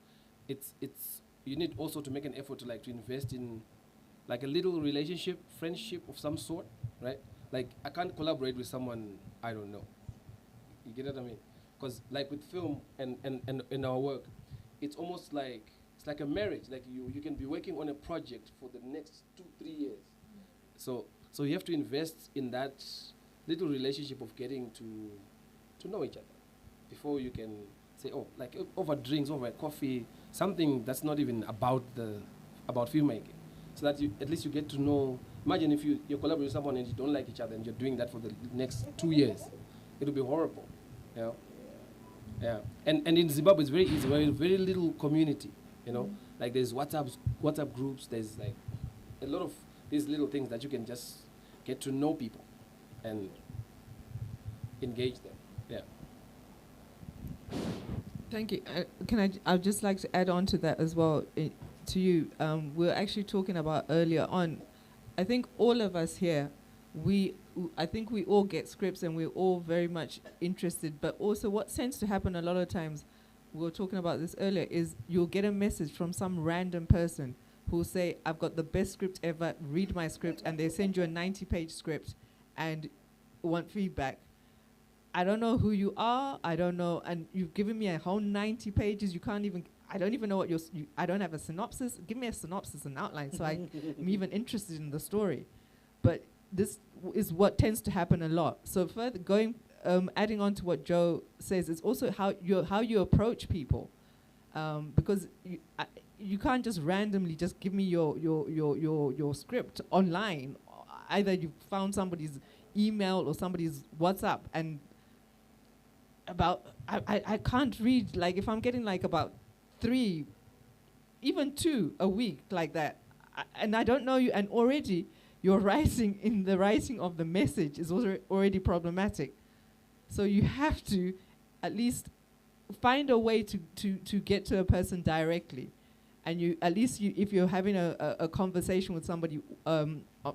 It's you need also to make an effort to like to invest in like a little relationship, friendship of some sort, right? Like I can't collaborate with someone I don't know. You get what I mean? Because like with film and in our work, it's almost like it's like a marriage. Like you can be working on a project for the next 2-3 years. So you have to invest in that little relationship of getting to know each other before you can say, oh, like over drinks, over coffee, something that's not even about filmmaking. So that you, at least you get to know. Imagine if you're collaborating with someone and you don't like each other and you're doing that for the next 2 years. It'll be horrible, you know? Yeah. And in Zimbabwe, it's very easy. We're a very little community, you know? Like there's WhatsApp groups, there's like a lot of these little things that you can just get to know people and engage them. Yeah. Thank you. I'd just like to add on to that as well. To you, we were actually talking about earlier on. I think all of us here, I think we all get scripts and we're all very much interested. But also, what tends to happen a lot of times, we were talking about this earlier, is you'll get a message from some random person who'll say, "I've got the best script ever. Read my script," and they send you a 90-page script and want feedback. I don't know who you are. I don't know, and you've given me a whole 90 pages. You can't even. I don't even know what I don't have a synopsis. Give me a synopsis and outline so I'm even interested in the story. But this is what tends to happen a lot. So further adding on to what Joe says, it's also how you approach people, because you can't just randomly just give me your script online. Either you found somebody's email or somebody's WhatsApp, and I can't read, like, if I'm getting like about 3, even 2 a week like that, and I don't know you, and already your writing in the writing of the message is also already problematic. So you have to at least find a way to get to a person directly. And you, at least if you're having a conversation with somebody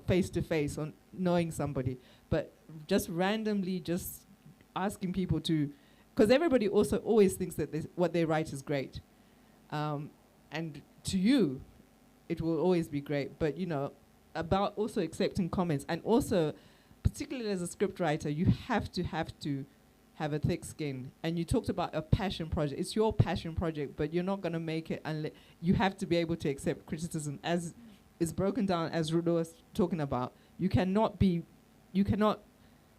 face to face, on knowing somebody, but just randomly just asking people to, because everybody also always thinks that what they write is great. And to you, it will always be great. But, you know, about also accepting comments, and also, particularly as a scriptwriter, you have to have a thick skin. And you talked about a passion project. It's your passion project, but you're not going to make it unless you have to be able to accept criticism, as is broken down, as Rudo was talking about. You cannot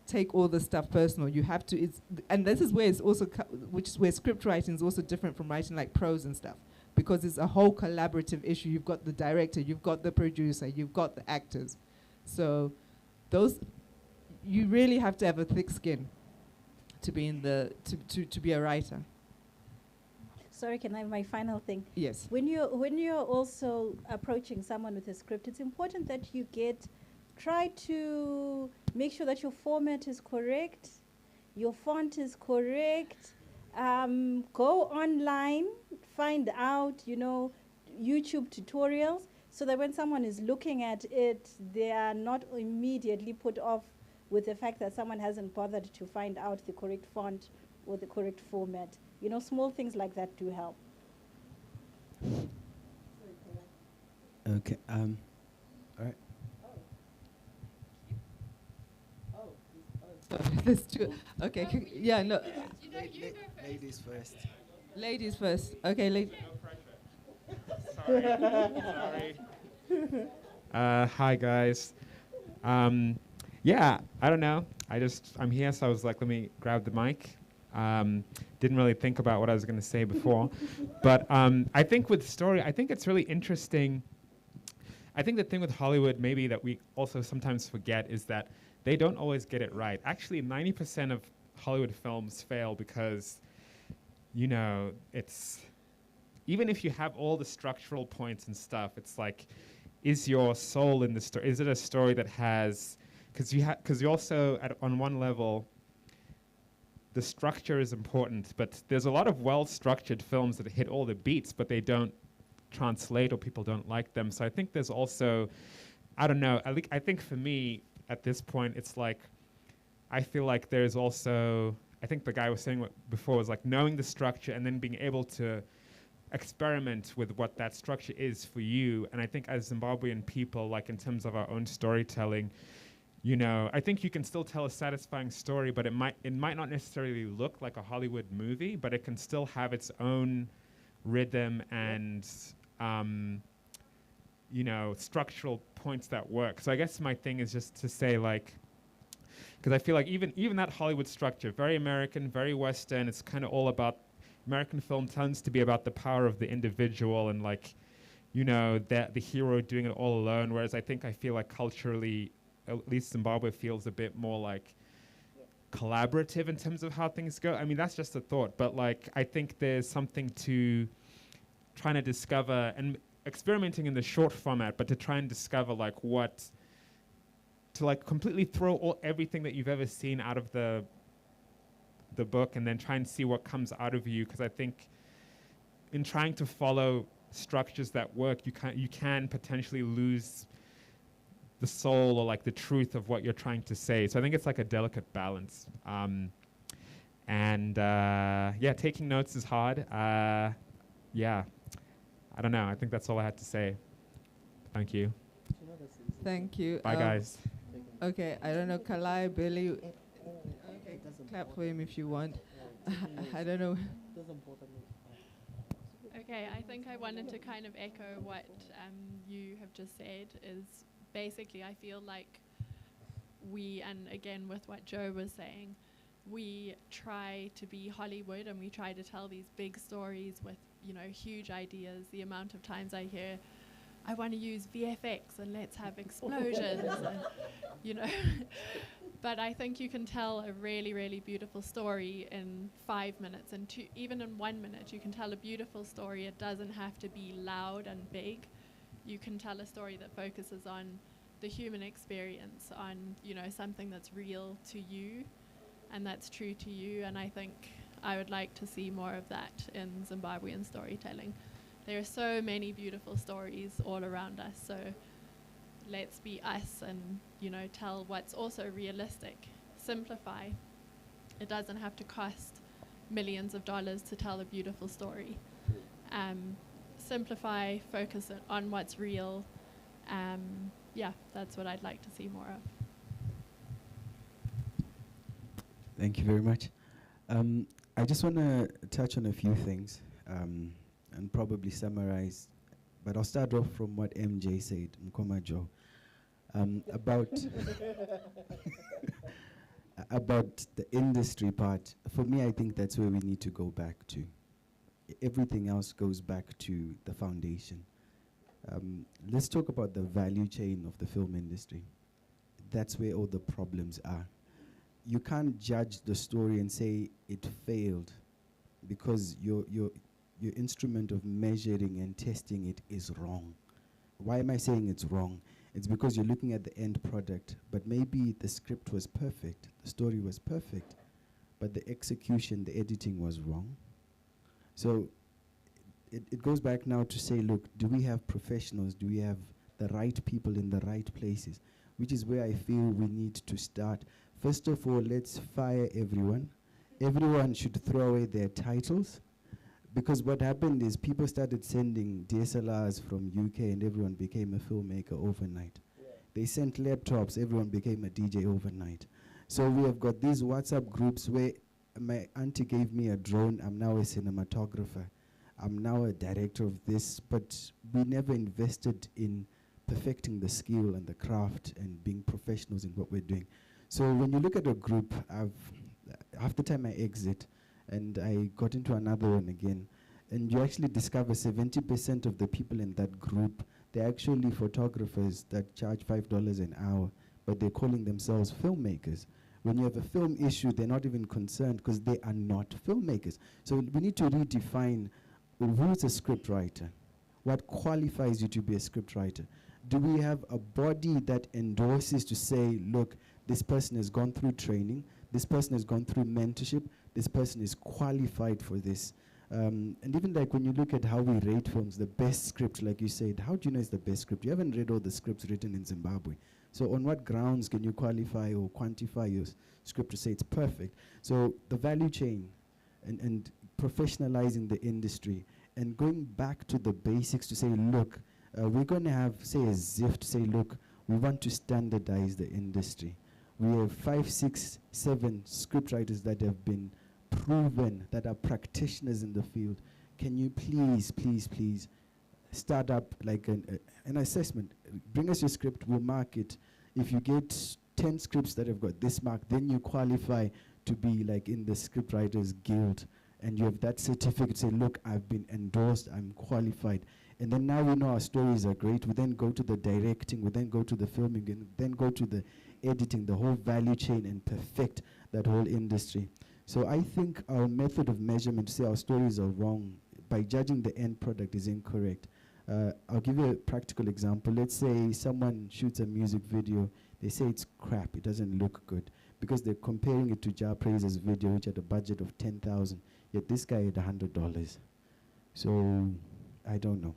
take all the stuff personal. You have to, and this is where it's also, which is where script writing is also different from writing like prose and stuff, because it's a whole collaborative issue. You've got the director, you've got the producer, you've got the actors. So you really have to have a thick skin to be to be a writer. Sorry, can I have my final thing? Yes. When you're also approaching someone with a script, it's important that you try to make sure that your format is correct, your font is correct. Go online, find out, YouTube tutorials, so that when someone is looking at it, they are not immediately put off with the fact that someone hasn't bothered to find out the correct font or the correct format. Small things like that do help. Okay. All right. There's 2. Okay. Yeah. No. Ladies first. Ladies first. Okay. Sorry. Hi guys. Yeah, I don't know. I'm here, so I was like, let me grab the mic. Didn't really think about what I was going to say before. But I think with story, I think it's really interesting. I think the thing with Hollywood maybe that we also sometimes forget is that they don't always get it right. Actually, 90% of Hollywood films fail because, it's, even if you have all the structural points and stuff, it's like, is your soul in the story? Is it a story that has, because you also, on one level, the structure is important, but there's a lot of well-structured films that hit all the beats, but they don't translate or people don't like them. So I think there's also, I don't know, I think for me, at this point, it's like, I feel like there's also, I think the guy was saying before was like knowing the structure and then being able to experiment with what that structure is for you. And I think as Zimbabwean people, like in terms of our own storytelling, I think you can still tell a satisfying story, but it might not necessarily look like a Hollywood movie, but it can still have its own rhythm and, structural points that work. So I guess my thing is just to say, like, because I feel like even that Hollywood structure, very American, very Western, it's kind of all about, American film tends to be about the power of the individual and like, that the hero doing it all alone, whereas I feel like culturally, at least Zimbabwe feels a bit more like collaborative in terms of how things go. I mean, that's just a thought, but like, I think there's something to trying to discover and experimenting in the short format, but to try and discover like to like completely throw everything that you've ever seen out of the book and then try and see what comes out of you. Because I think in trying to follow structures that work, you can potentially lose the soul or like the truth of what you're trying to say. So I think it's like a delicate balance. Taking notes is hard. I don't know. I think that's all I had to say. Thank you. Thank you. Bye, guys. Okay, I don't know, Kalai, Billy. Okay, clap for him if you want. I don't know. Okay, I think I wanted to kind of echo what you have just said, is basically I feel like and again with what Joe was saying, we try to be Hollywood and we try to tell these big stories with, huge ideas. The amount of times I hear, I want to use VFX and let's have explosions, and, But I think you can tell a really, really beautiful story in 5 minutes, and even in 1 minute, you can tell a beautiful story. It doesn't have to be loud and big. You can tell a story that focuses on the human experience, on, something that's real to you and that's true to you. And I think I would like to see more of that in Zimbabwean storytelling. There are so many beautiful stories all around us, so let's be us and, tell what's also realistic. Simplify. It doesn't have to cost millions of dollars to tell a beautiful story. Simplify, focus on what's real. That's what I'd like to see more of. Thank you very much. I just want to touch on a few things and probably summarize, but I'll start off from what MJ said, Mkoma Joe, about about the industry part. For me, I think that's where we need to go back to. Everything else goes back to the foundation. Let's talk about the value chain of the film industry. That's where all the problems are. You can't judge the story and say it failed because your instrument of measuring and testing it is wrong. Why am I saying it's wrong? It's because you're looking at the end product, but maybe the script was perfect, the story was perfect, but the execution, the editing was wrong. So it goes back now to say, look, do we have professionals? Do we have the right people in the right places? Which is where I feel we need to start. First of all, let's fire everyone. Everyone should throw away their titles, because what happened is people started sending DSLRs from UK and everyone became a filmmaker overnight. Yeah. They sent laptops, everyone became a DJ overnight. So we have got these WhatsApp groups where my auntie gave me a drone, I'm now a cinematographer. I'm now a director of this, but we never invested in perfecting the skill and the craft and being professionals in what we're doing. So when you look at a group, half the time I exit, and I got into another one again, and you actually discover 70% of the people in that group, they're actually photographers that charge $5 an hour, but they're calling themselves filmmakers. When you have a film issue, they're not even concerned because they are not filmmakers. So we need to redefine who's a scriptwriter. What qualifies you to be a scriptwriter? Do we have a body that endorses to say, look, this person has gone through training, this person has gone through mentorship, this person is qualified for this. And even like when you look at how we rate films, the best script, like you said, how do you know it's the best script? You haven't read all the scripts written in Zimbabwe. So on what grounds can you qualify or quantify your script to say it's perfect? So the value chain and professionalizing the industry and going back to the basics to say, look, we're going to have, say, a ZIFFT say, look, we want to standardize the industry. We have 5, 6, 7 scriptwriters that have been proven, that are practitioners in the field. Can you please, please, please start up like an assessment? Bring us your script, we'll mark it. If you get 10 scripts that have got this mark, then you qualify to be like in the Scriptwriters Guild. And you have that certificate, say, look, I've been endorsed, I'm qualified. And then now we know our stories are great. We then go to the directing, we then go to the filming, and then go to the editing, the whole value chain, and perfect that whole industry. So I think our method of measurement to say our stories are wrong by judging the end product is incorrect. I'll give you a practical example. Let's say someone shoots a music video. They say it's crap, it doesn't look good, because they're comparing it to Ja Praise's video, which had a budget of 10,000, yet this guy had $100. So I don't know.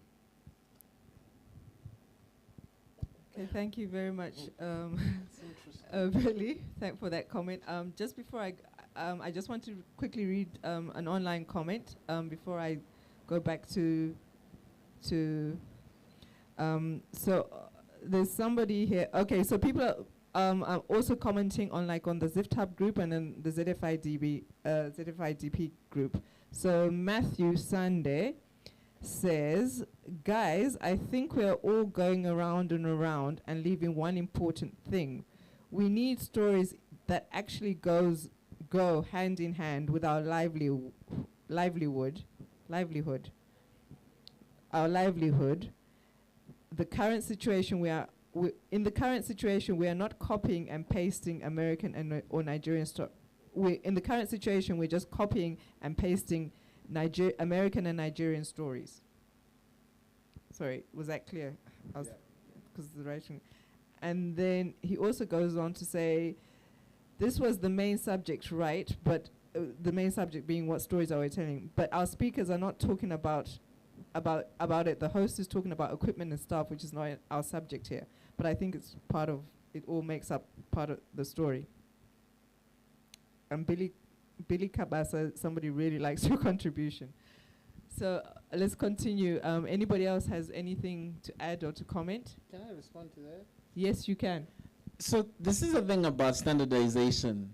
Okay, thank you very much, Billy. Thank for that comment. Just before I just want to quickly read an online comment before I go back to. There's somebody here. Okay, so people are also commenting on on the ZIFFT Hub group and then the ZFIDP group. So Matthew Sunday says, guys, I think we're all going around and around and leaving one important thing. We need stories that actually go hand in hand with our livelihood. our livelihood. The current situation in the current situation, we are not copying and pasting American and or Nigerian story. In the current situation, we're just copying and pasting American and Nigerian stories. Sorry, was that clear? Because the writing. And then he also goes on to say, this was the main subject, right? But the main subject being what stories are we telling. But our speakers are not talking about it. The host is talking about equipment and stuff, which is not our subject here. But I think it's part of, it all makes up part of the story. And Billy Kabasa, somebody really likes your contribution. So let's continue. Anybody else has anything to add or to comment? Can I respond to that? Yes, you can. So this is the thing about standardization,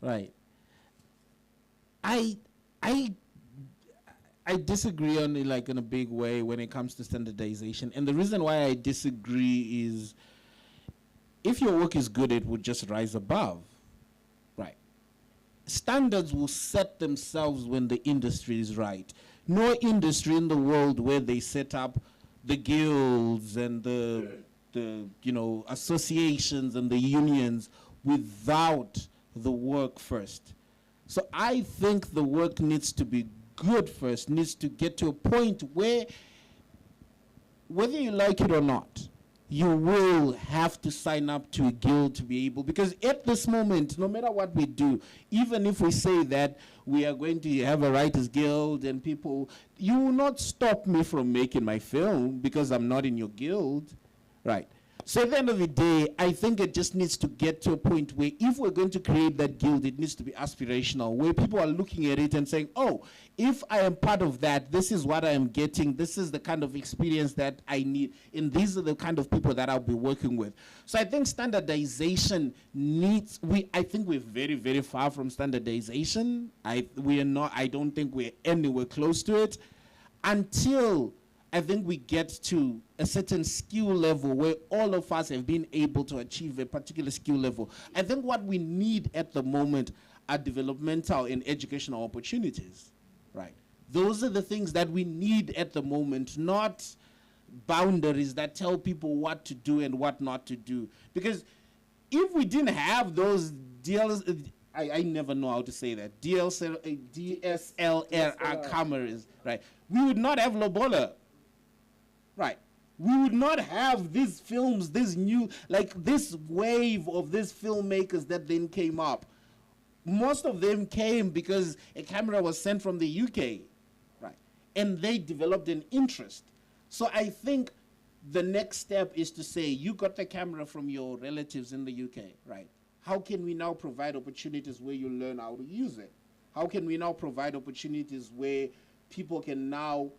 right? I disagree on it like in a big way when it comes to standardization. And the reason why I disagree is if your work is good, it would just rise above, right? Standards will set themselves when the industry is right. No industry in the world where they set up the guilds and the associations and the unions without the work first. So I think the work needs to be good first, needs to get to a point where, whether you like it or not, you will have to sign up to a guild to be able, because at this moment, no matter what we do, even if we say that we are going to have a writers guild and people, you will not stop me from making my film because I'm not in your guild, right? So at the end of the day, I think it just needs to get to a point where if we're going to create that guild, it needs to be aspirational, where people are looking at it and saying, oh, if I am part of that, this is what I am getting, this is the kind of experience that I need, and these are the kind of people that I'll be working with. So I think standardization needs, I think we're very, very far from standardization. I don't think we're anywhere close to it until I think we get to a certain skill level where all of us have been able to achieve a particular skill level. I think what we need at the moment are developmental and educational opportunities, right? Those are the things that we need at the moment, not boundaries that tell people what to do and what not to do. Because if we didn't have those I never know how to say that, DSLR cameras, right? We would not have Lobola. Right. We would not have these films, this wave of these filmmakers that then came up. Most of them came because a camera was sent from the UK, right? And they developed an interest. So I think the next step is to say, you got the camera from your relatives in the UK, right? How can we now provide opportunities where you learn how to use it? How can we now provide opportunities where people can now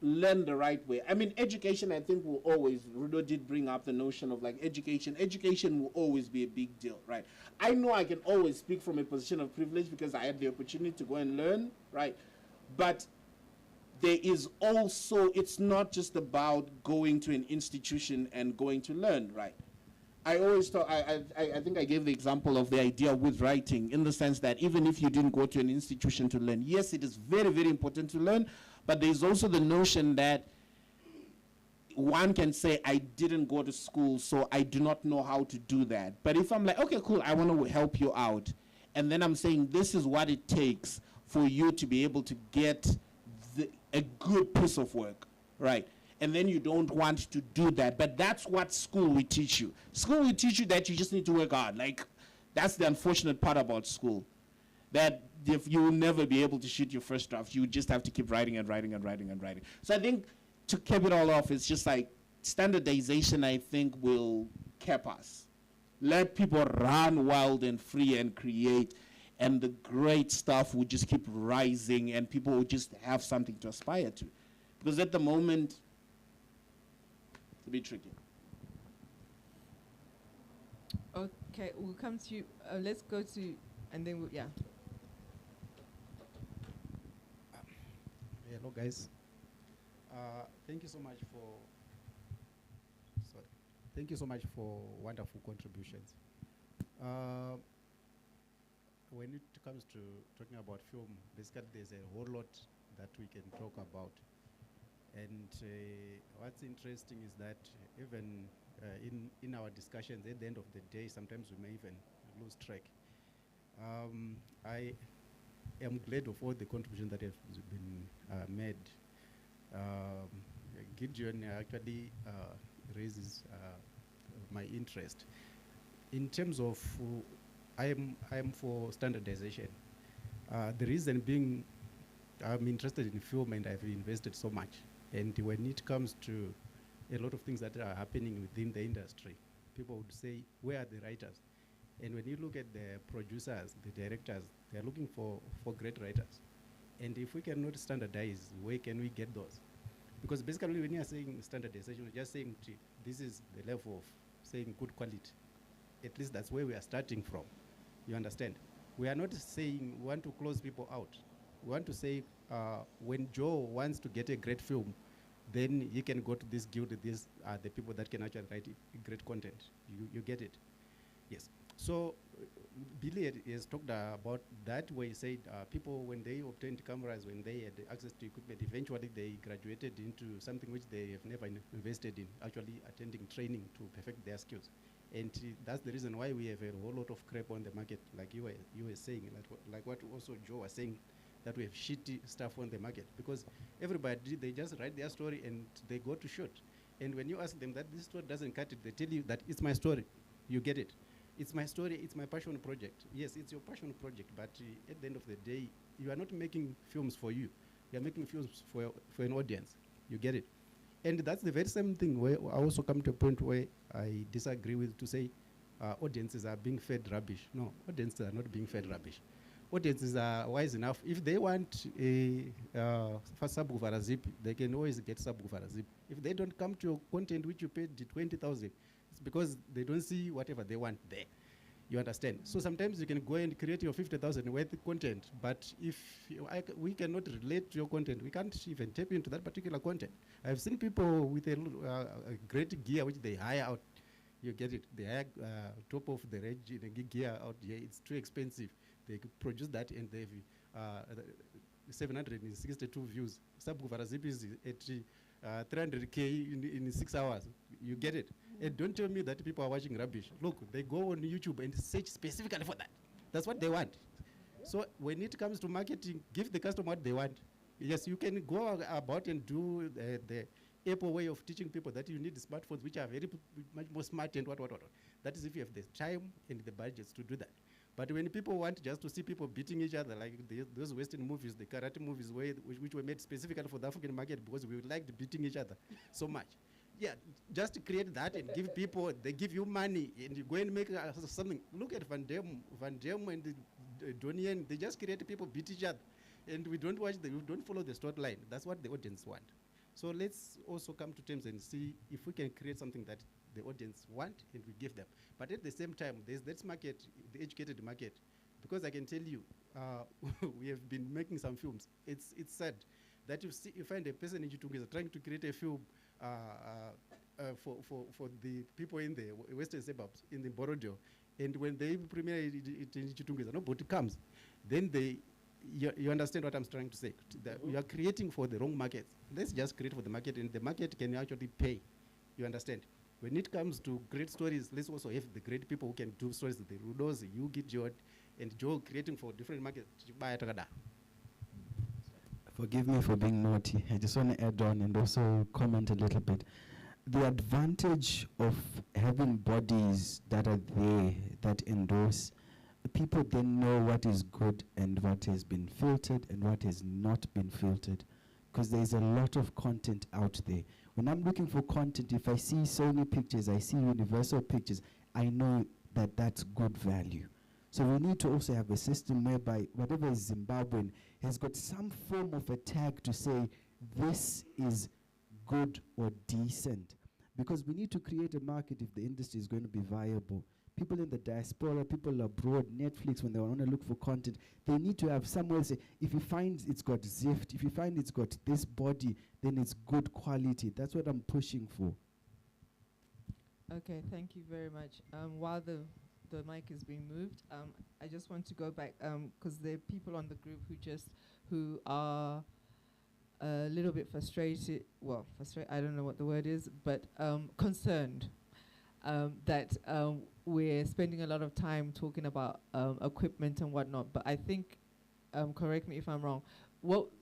learn the right way? I mean, education, I think, will always, Rudo did bring up the notion of education. Education will always be a big deal, right? I know I can always speak from a position of privilege because I had the opportunity to go and learn, right? But there is also, it's not just about going to an institution and going to learn, right? I always thought, I think I gave the example of the idea with writing in the sense that even if you didn't go to an institution to learn, yes, it is very, very important to learn, but there's also the notion that one can say, I didn't go to school, so I do not know how to do that. But if I'm like, okay, cool, I want to help you out, and then I'm saying this is what it takes for you to be able to get a good piece of work, right? And then you don't want to do that. But that's what school will teach you. School will teach you that you just need to work hard. That's the unfortunate part about school. That if you will never be able to shoot your first draft, you just have to keep writing and writing and writing and writing. So I think to cap it all off, it's just standardization, I think, will cap us. Let people run wild and free and create, and the great stuff will just keep rising and people will just have something to aspire to. Because at the moment, it's a bit tricky. Okay, we'll come to you. Let's go to, and then yeah. Hello, guys. Thank you so much for wonderful contributions. When it comes to talking about film, basically there's a whole lot that we can talk about. And what's interesting is that even in our discussions, at the end of the day, sometimes we may even lose track. I am glad of all the contributions that have been made. Gideon actually raises my interest. In terms of, I am for standardization. The reason being, I'm interested in film and I've invested so much. And when it comes to a lot of things that are happening within the industry, people would say, where are the writers? And when you look at the producers, the directors, they're looking for great writers. And if we cannot standardize, where can we get those? Because basically when you're saying standardization, you're just saying this is the level of saying good quality. At least that's where we are starting from. You understand? We are not saying we want to close people out. We want to say when Joe wants to get a great film, then he can go to this guild. These are the people that can actually write great content. You get it? Yes. So Billy has talked about that, where he said people, when they obtained cameras, when they had access to equipment, eventually they graduated into something which they have never invested in, actually attending training to perfect their skills. And that's the reason why we have a whole lot of crap on the market, like you were saying, like what also Joe was saying, that we have shitty stuff on the market. Because everybody, they just write their story and they go to shoot. And when you ask them that this story doesn't cut it, they tell you that it's my story. You get it. It's my story, it's my passion project. Yes, it's your passion project, but at the end of the day, you are not making films for you. You are making films for an audience. You get it? And that's the very same thing where I also come to a point where I disagree with to say audiences are being fed rubbish. No, audiences are not being fed rubbish. Audiences are wise enough. If they want a subwoofer zip, they can always get subwoofer zip. If they don't come to your content which you paid 20,000, it's because they don't see whatever they want there. You understand? So sometimes you can go and create your 50,000 worth content, but if we cannot relate to your content, we can't even tap into that particular content. I've seen people with a great gear which they hire out. You get it? They hire top of the range gear out here. It's too expensive. They produce that and they have 762 views. Subwoofer zip is at 300K in 6 hours. You get it? And don't tell me that people are watching rubbish. Look, they go on YouTube and search specifically for that. That's what they want. So when it comes to marketing, give the customer what they want. Yes, you can go about and do the Apple way of teaching people that you need smartphones which are very much more smart and what. That is if you have the time and the budgets to do that. But when people want just to see people beating each other, like those Western movies, the karate movies, which were made specifically for the African market because we liked beating each other so much. Yeah, just to create that and give people, they give you money and you go and make something. Look at Van Damme and Donnie, they just create people beat each other. And we don't watch, we don't follow the storyline. That's what the audience want. So let's also come to terms and see if we can create something that the audience want and we give them. But at the same time, there's that market, the educated market, because I can tell you, we have been making some films. It's sad that you find a person in Chitungwiza trying to create a film for the people in the western suburbs, in the Borodio, and when they premiere it in Chitungwiza, nobody comes. Then you understand what I'm trying to say. We are creating for the wrong market. Let's just create for the market, and the market can actually pay. You understand? When it comes to great stories, let's also have the great people who can do stories. The Rudos, you, Gideon, and Joe creating for different markets. Forgive me for being naughty. I just want to add on and also comment a little bit. The advantage of having bodies that are there, that endorse, people then know what is good and what has been filtered and what has not been filtered, because there's a lot of content out there. When I'm looking for content, if I see Sony pictures, I see Universal pictures, I know that that's good value. So we need to also have a system whereby whatever is Zimbabwean has got some form of a tag to say this is good or decent. Because we need to create a market if the industry is going to be viable. People in the diaspora, people abroad, Netflix, when they want to look for content, they need to have somewhere to say, if you find it's got ZIFFT, if you find it's got this body, then it's good quality. That's what I'm pushing for. Okay, thank you very much. While the mic is being moved, I just want to go back, because there are people on the group who are a little bit frustrated. Well, I don't know what the word is, but concerned that we're spending a lot of time talking about equipment and whatnot. But I think, correct me if I'm wrong,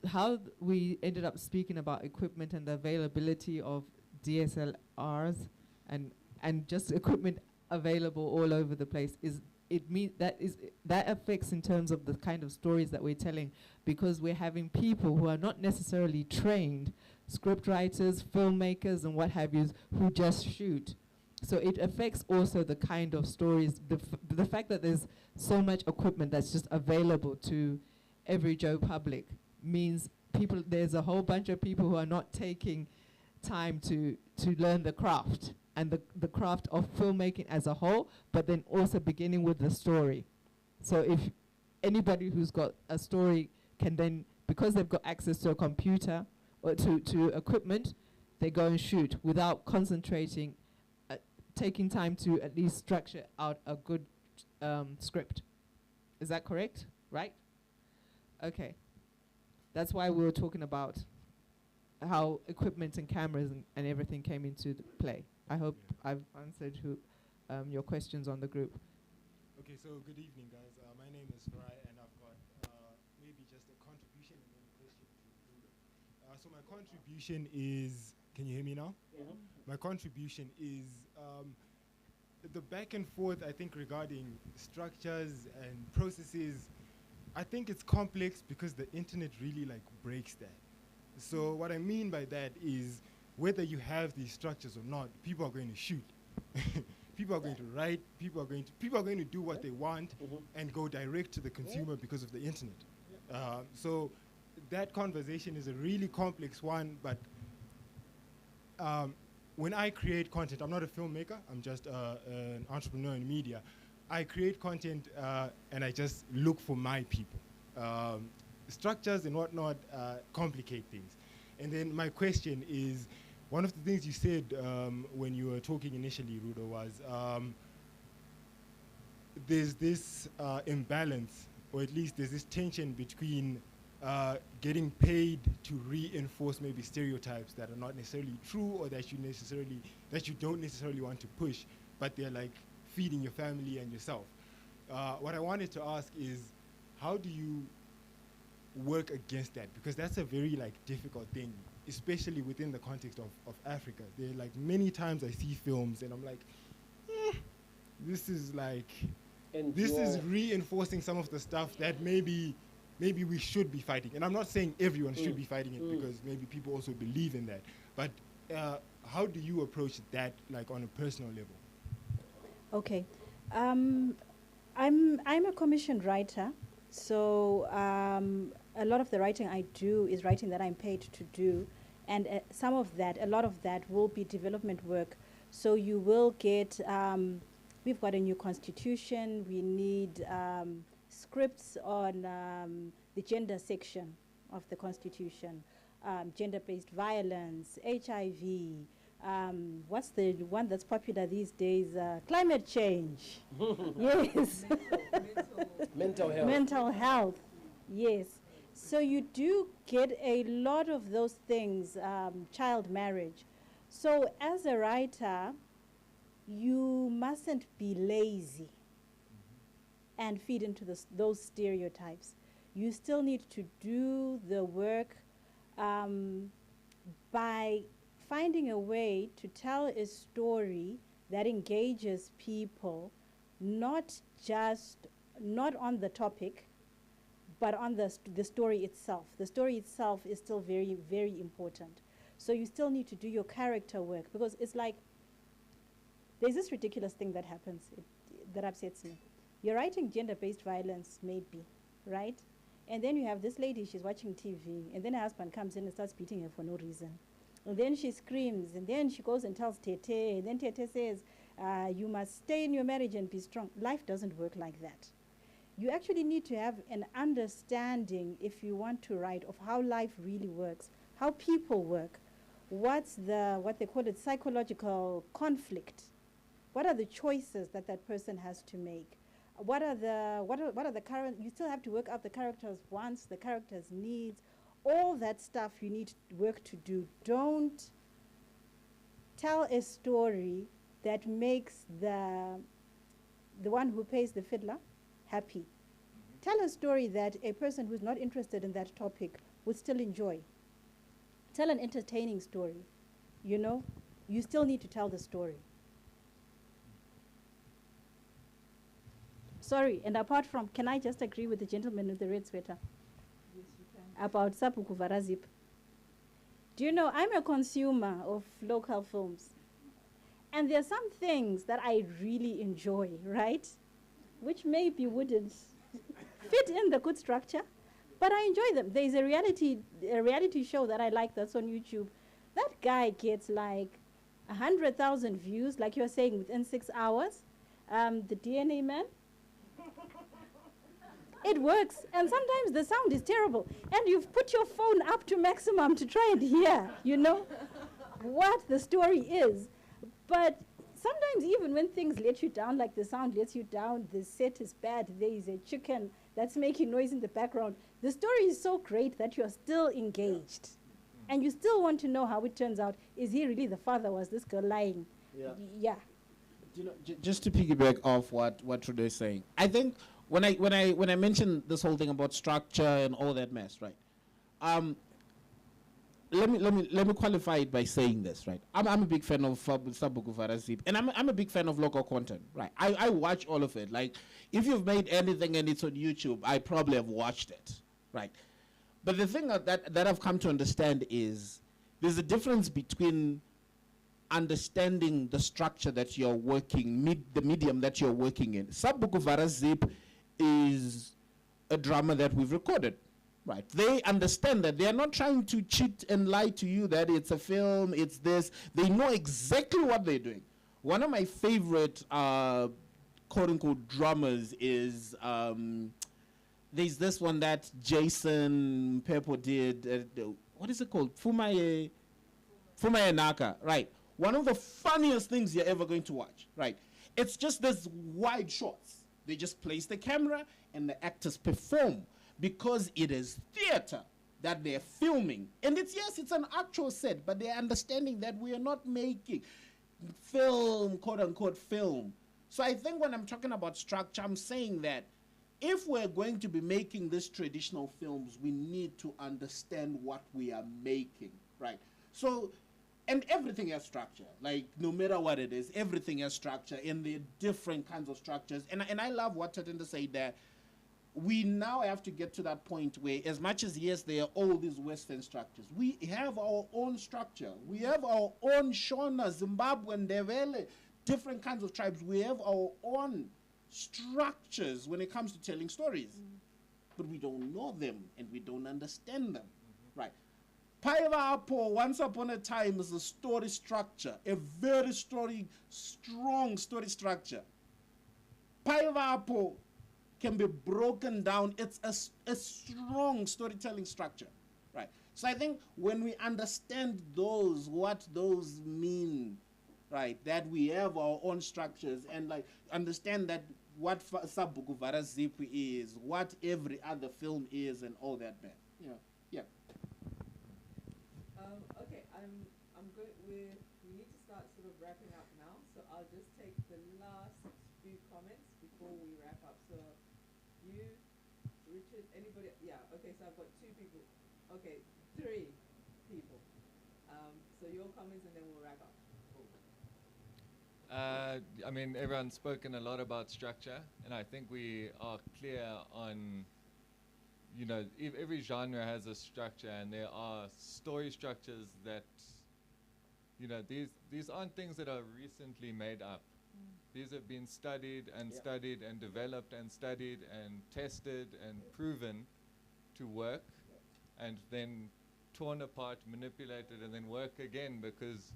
how we ended up speaking about equipment and the availability of DSLRs and just equipment available all over the place that affects in terms of the kind of stories that we're telling, because we're having people who are not necessarily trained, scriptwriters, filmmakers, and what have you, who just shoot. So it affects also the kind of stories, the fact that there's so much equipment that's just available to every Joe public means there's a whole bunch of people who are not taking time to learn the craft and the craft of filmmaking as a whole, but then also beginning with the story. So if anybody who's got a story can then, because they've got access to a computer or to equipment, they go and shoot without concentrating, taking time to at least structure out a good script. Is that correct? Right? Okay. That's why we were talking about how equipment and cameras and everything came into play. I hope I've answered your questions on the group. Okay, so good evening, guys. My name is Farai, and I've got maybe just a contribution and then a question to Bruno. So my contribution is, can you hear me now? Yeah. My contribution is the back and forth, I think, regarding structures and processes. I think it's complex because the internet really breaks that. So what I mean by that is, whether you have these structures or not, people are going to shoot. People are going to write. People are going to do what they want and go direct to the consumer because of the internet. So that conversation is a really complex one. But when I create content, I'm not a filmmaker. I'm just an entrepreneur in media. I create content and I just look for my people. Structures and whatnot complicate things. And then my question is, one of the things you said when you were talking initially, Rudo, was there's this imbalance, or at least there's this tension between getting paid to reinforce maybe stereotypes that are not necessarily true, or that you don't necessarily want to push, but they're feeding your family and yourself. What I wanted to ask is, how do you work against that? Because that's a very difficult thing, especially within the context of Africa. There are many times I see films and I'm this is reinforcing some of the stuff that maybe we should be fighting. And I'm not saying everyone should be fighting it, because maybe people also believe in that. But how do you approach that on a personal level? Okay. I'm a commissioned writer, so a lot of the writing I do is writing that I'm paid to do, and a lot of that will be development work. So you will get, we've got a new constitution, we need scripts on the gender section of the constitution, gender-based violence, HIV, what's the one that's popular these days? Climate change. Yes. Mental health. Mental health. Yes. So you do get a lot of those things, child marriage. So as a writer, you mustn't be lazy and feed into those stereotypes. You still need to do the work by finding a way to tell a story that engages people, not on the topic, but on the story itself. The story itself is still very, very important. So you still need to do your character work, because it's there's this ridiculous thing that happens that upsets me. You're writing gender-based violence, maybe, right? And then you have this lady, she's watching TV, and then her husband comes in and starts beating her for no reason. And then she screams, and then she goes and tells Tete, and then Tete says, you must stay in your marriage and be strong. Life doesn't work like that. You actually need to have an understanding, if you want to write, of how life really works, how people work, what they call it, psychological conflict. What are the choices that person has to make? What are the current, you still have to work out the character's wants, the character's needs, all that stuff you need work to do. Don't tell a story that makes the one who pays the fiddler happy. Tell a story that a person who's not interested in that topic would still enjoy. Tell an entertaining story. You know, you still need to tell the story. Sorry, and apart from, can I just agree with the gentleman with the red sweater? Yes, you can. About Sapuku Varazip. Do you know, I'm a consumer of local films. And there are some things that I really enjoy, right? Which maybe wouldn't fit in the good structure, but I enjoy them. There's a reality show that I like that's on YouTube. That guy gets like 100,000 views, like you're saying, within 6 hours. The DNA man. It works, and sometimes the sound is terrible, and you've put your phone up to maximum to try and hear, you know, what the story is. But sometimes even when things let you down, like the sound lets you down, the set is bad, there is a chicken that's making noise in the background, the story is so great that you're still engaged. And you still want to know how it turns out. Is he really the father? Was this girl lying? Yeah. Yeah. You know, just to piggyback off what Trudeau is saying, I think when I mentioned this whole thing about structure and all that mess, right? Let me qualify it by saying this, right? I'm a big fan of Sabuku Varazip, and I'm a big fan of local content, right? I watch all of it. Like, if you've made anything and it's on YouTube, I probably have watched it, right? But the thing that I've come to understand is there's a difference between understanding the structure that you're working, the medium that you're working in. Sabuku Varazip is a drama that we've recorded, right? They understand that. They are not trying to cheat and lie to you that it's a film, it's this. They know exactly what they're doing. One of my favorite quote-unquote dramas is, there's this one that Jason Peppo did. What is it called? Fumaye Naka, right? One of the funniest things you're ever going to watch, right? It's just this wide shots. They just place the camera and the actors perform because it is theater that they're filming. And it's an actual set, but they're understanding that we are not making film, quote unquote film. So I think when I'm talking about structure, I'm saying that if we're going to be making these traditional films, we need to understand what we are making, right? So, and everything has structure. Like, no matter what it is, everything has structure, and there are different kinds of structures. And I love what Tatenda said there. We now have to get to that point where, as much as, yes, there are all these Western structures, we have our own structure. We have our own Shona, Zimbabwean, Ndebele, different kinds of tribes. We have our own structures when it comes to telling stories. But we don't know them, and we don't understand them, right? Paiva Apo, once upon a time, is a story structure, a very strong story structure. Paiva Apo can be broken down. It's a strong storytelling structure, right? So I think when we understand those, what those mean, right, that we have our own structures, and like understand that what Sabuku Varazip is, what every other film is, and all that, man. You know, yeah. Okay, I'm going. We need to start sort of wrapping up now, so I'll just take the last few comments before we wrap up. So, you, Richard, anybody? Yeah. Okay, so I've got 2 people. Okay, 3 people. So your comments, and then we'll wrap up. I mean, everyone's spoken a lot about structure, and I think we are clear on, you know, every genre has a structure, and there are story structures that, you know, these aren't things that are recently made up. These have been studied and studied and developed and studied and tested and proven to work, and then torn apart, manipulated, and then work again, because,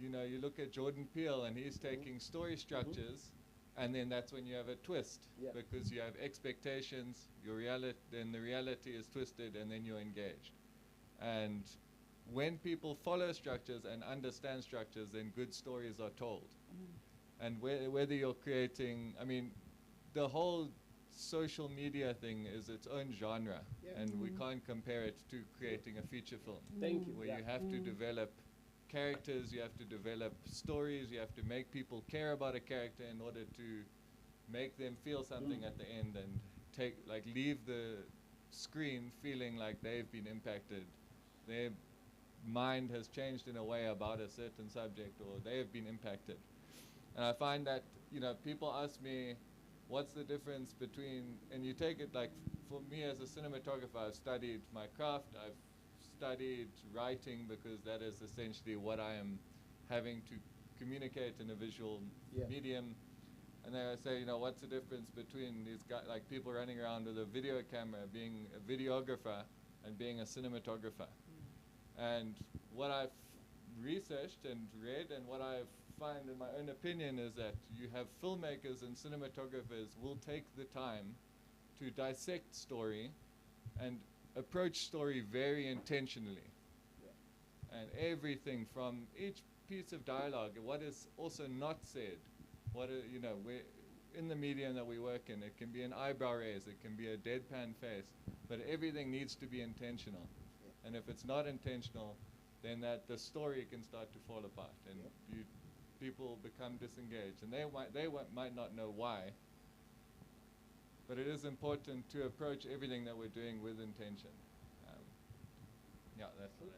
you know, you look at Jordan Peele, and he's taking story structures, and then that's when you have a twist, because you have expectations, your reality, then the reality is twisted, and then you're engaged. And when people follow structures and understand structures, then good stories are told. And whether you're creating, I mean, the whole social media thing is its own genre, and we can't compare it to creating a feature film. Thank you. Where you have to develop characters, you have to develop stories, you have to make people care about a character in order to make them feel something at the end, and leave the screen feeling like they've been impacted. Their mind has changed in a way about a certain subject, or they have been impacted. And I find that, people ask me, what's the difference between, and you take it like, for me as a cinematographer, I've studied my craft, I've studied writing, because that is essentially what I am having to communicate in a visual medium. And then I say, what's the difference between these guys, like people running around with a video camera, being a videographer, and being a cinematographer? And what I've researched and read, and what I've find in my own opinion, is that you have filmmakers and cinematographers will take the time to dissect story and approach story very intentionally. And everything from each piece of dialogue, what is also not said, we're in the medium that we work in, it can be an eyebrow raise, it can be a deadpan face, but everything needs to be intentional. And if it's not intentional, then the story can start to fall apart, and people become disengaged, and they might not know why. But it is important to approach everything that we're doing with intention. That's it.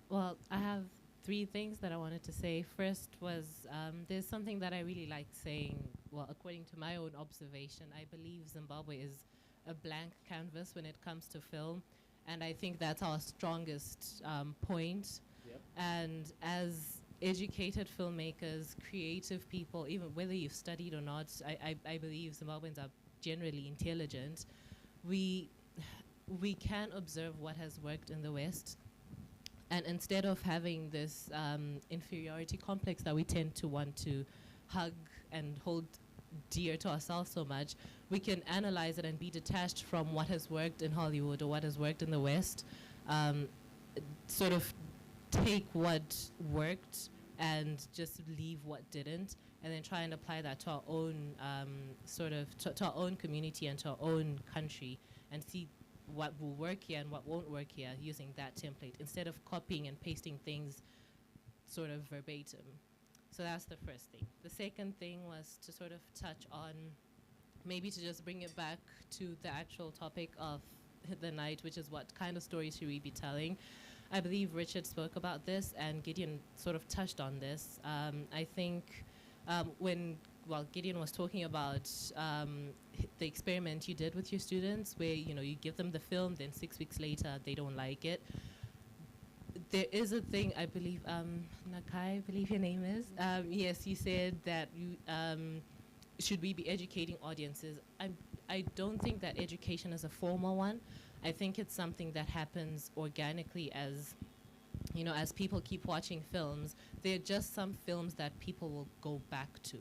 Well, I have 3 things that I wanted to say. First was, there's something that I really like saying. Well, according to my own observation, I believe Zimbabwe is a blank canvas when it comes to film, and I think that's our strongest point. And as educated filmmakers, creative people, even whether you've studied or not, I believe Zimbabweans are generally intelligent. We can observe what has worked in the West, and instead of having this inferiority complex that we tend to want to hug and hold dear to ourselves so much, we can analyze it and be detached from what has worked in Hollywood or what has worked in the West, sort of take what worked and just leave what didn't, and then try and apply that to our own to our own community and to our own country, and see what will work here and what won't work here using that template, instead of copying and pasting things sort of verbatim. So that's the first thing. The second thing was to sort of touch on, maybe to just bring it back to the actual topic of the night, which is what kind of stories should we be telling. I believe Richard spoke about this, and Gideon sort of touched on this. I think when Gideon was talking about the experiment you did with your students, where you give them the film, then 6 weeks later they don't like it. There is a thing, I believe, Nakai, I believe your name is. Yes, you said that you should we be educating audiences. I don't think that education is a formal one. I think it's something that happens organically as people keep watching films. There are just some films that people will go back to,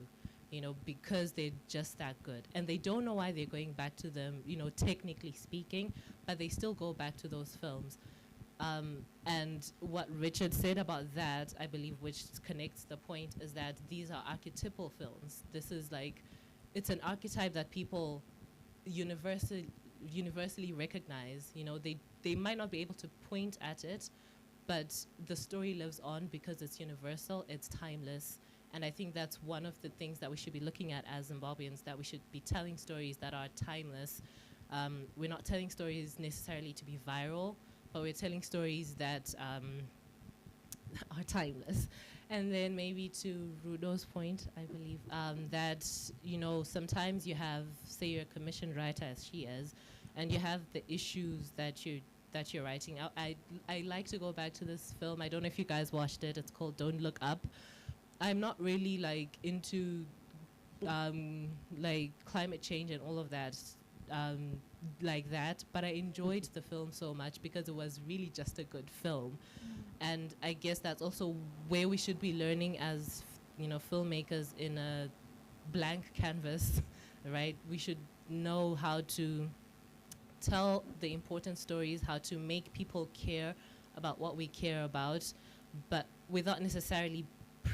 because they're just that good. And they don't know why they're going back to them, technically speaking, but they still go back to those films. And what Richard said about that, I believe, which connects the point, is that these are archetypal films. This is it's an archetype that people universally recognize. They might not be able to point at it, but the story lives on because it's universal, it's timeless. And I think that's one of the things that we should be looking at as Zimbabweans, that we should be telling stories that are timeless. We're not telling stories necessarily to be viral, but we're telling stories that are timeless. And then maybe to Rudo's point, I believe, that, sometimes you have, say you're a commissioned writer, as she is, and you have the issues that you're writing out. I like to go back to this film. I don't know if you guys watched it. It's called Don't Look Up. I'm not really into climate change and all of that like that, but I enjoyed the film so much because it was really just a good film. And I guess that's also where we should be learning as filmmakers in a blank canvas, right? We should know how to tell the important stories, how to make people care about what we care about, but without necessarily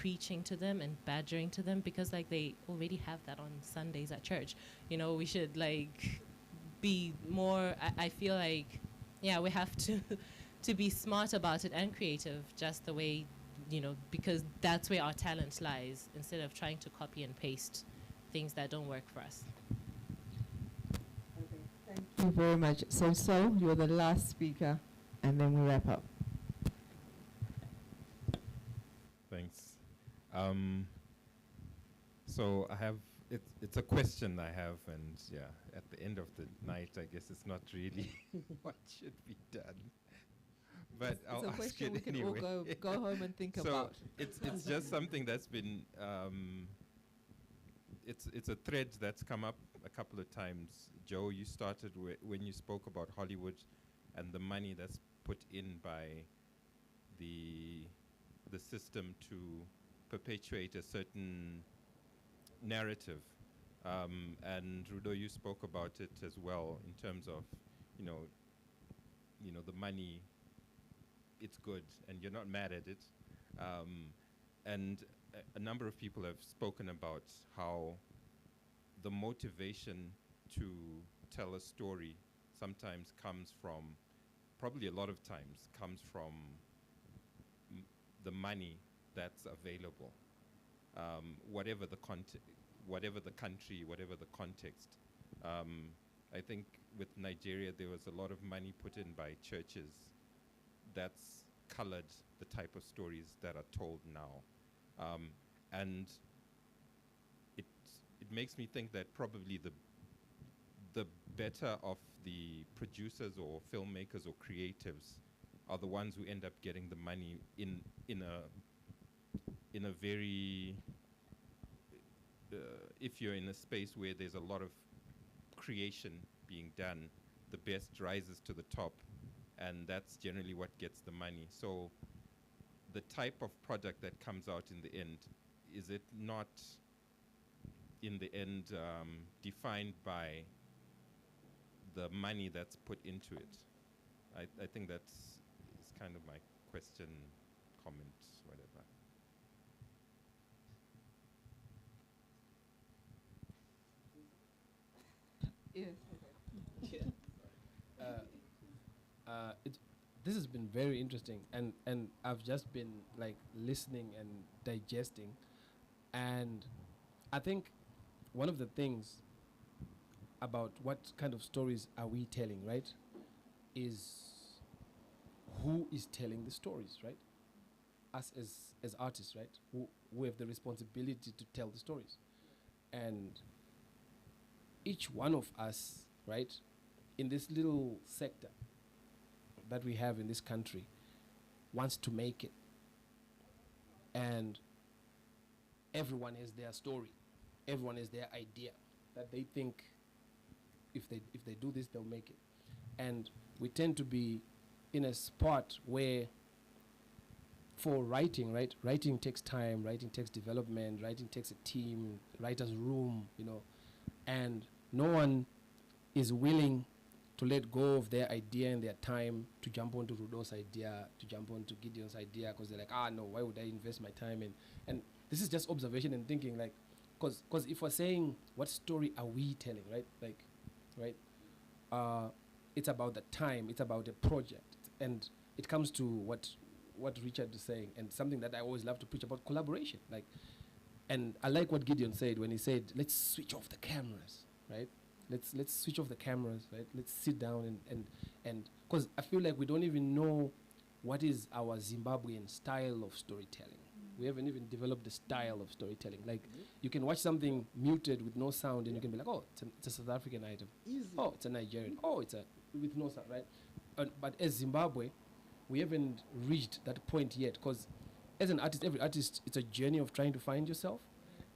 preaching to them and badgering to them, because like they already have that on Sundays at church. You know, we should like be more, I feel like, yeah, we have to to be smart about it and creative, just the way, you know, because that's where our talent lies, instead of trying to copy and paste things that don't work for us. Thank you very much. So you're the last speaker, and then we wrap up. Thanks. So I have, it's a question I have, and yeah, at the end of the night, I guess it's not really what should be done. But It's I'll a ask question it we can anyway. all go home and think so about. it's just something that's been, it's a thread that's come up a couple of times. Joe, you started when you spoke about Hollywood and the money that's put in by the system to perpetuate a certain narrative. And Rudo, you spoke about it as well in terms of, you know, the money, it's good and you're not mad at it. And a number of people have spoken about how the motivation to tell a story sometimes comes from, probably a lot of times, comes from the money that's available. Whatever the whatever the country, whatever the context. I think with Nigeria, there was a lot of money put in by churches that's colored the type of stories that are told now. And it makes me think that probably the better of the producers or filmmakers or creatives are the ones who end up getting the money in a very, if you're in a space where there's a lot of creation being done, the best rises to the top, and that's generally what gets the money. So the type of product that comes out in the end, is it not in the end defined by the money that's put into it? I think that's kind of my question, comment, whatever. Yes. This has been very interesting, and I've just been like listening and digesting, and I think one of the things about what kind of stories are we telling, right, is who is telling the stories, right? Us as artists, right? Who have the responsibility to tell the stories, and each one of us, right, in this little sector that we have in this country wants to make it. And everyone has their story. Everyone has their idea that they think if they do this, they'll make it. And we tend to be in a spot where for writing, right? Writing takes time, writing takes development, writing takes a team, writer's room, you know, and no one is willing to let go of their idea and their time to jump onto Rudo's idea, to jump onto Gideon's idea, because they're like, no, why would I invest my time in? And this is just observation and thinking, like, because if we're saying, what story are we telling, right? Like, right? It's about the time, it's about the project, and it comes to what Richard is saying, and something that I always love to preach about, collaboration. Like, and I like what Gideon said when he said, let's switch off the cameras, right? Let's switch off the cameras, right? Let's sit down and because I feel like we don't even know what is our Zimbabwean style of storytelling. We haven't even developed the style of storytelling. Like, you can watch something muted with no sound and you can be like, oh, it's a South African item. Easy. Oh, it's a Nigerian. Oh, it's a with no sound, right? But as Zimbabwe, we haven't reached that point yet, because as an artist, every artist, it's a journey of trying to find yourself.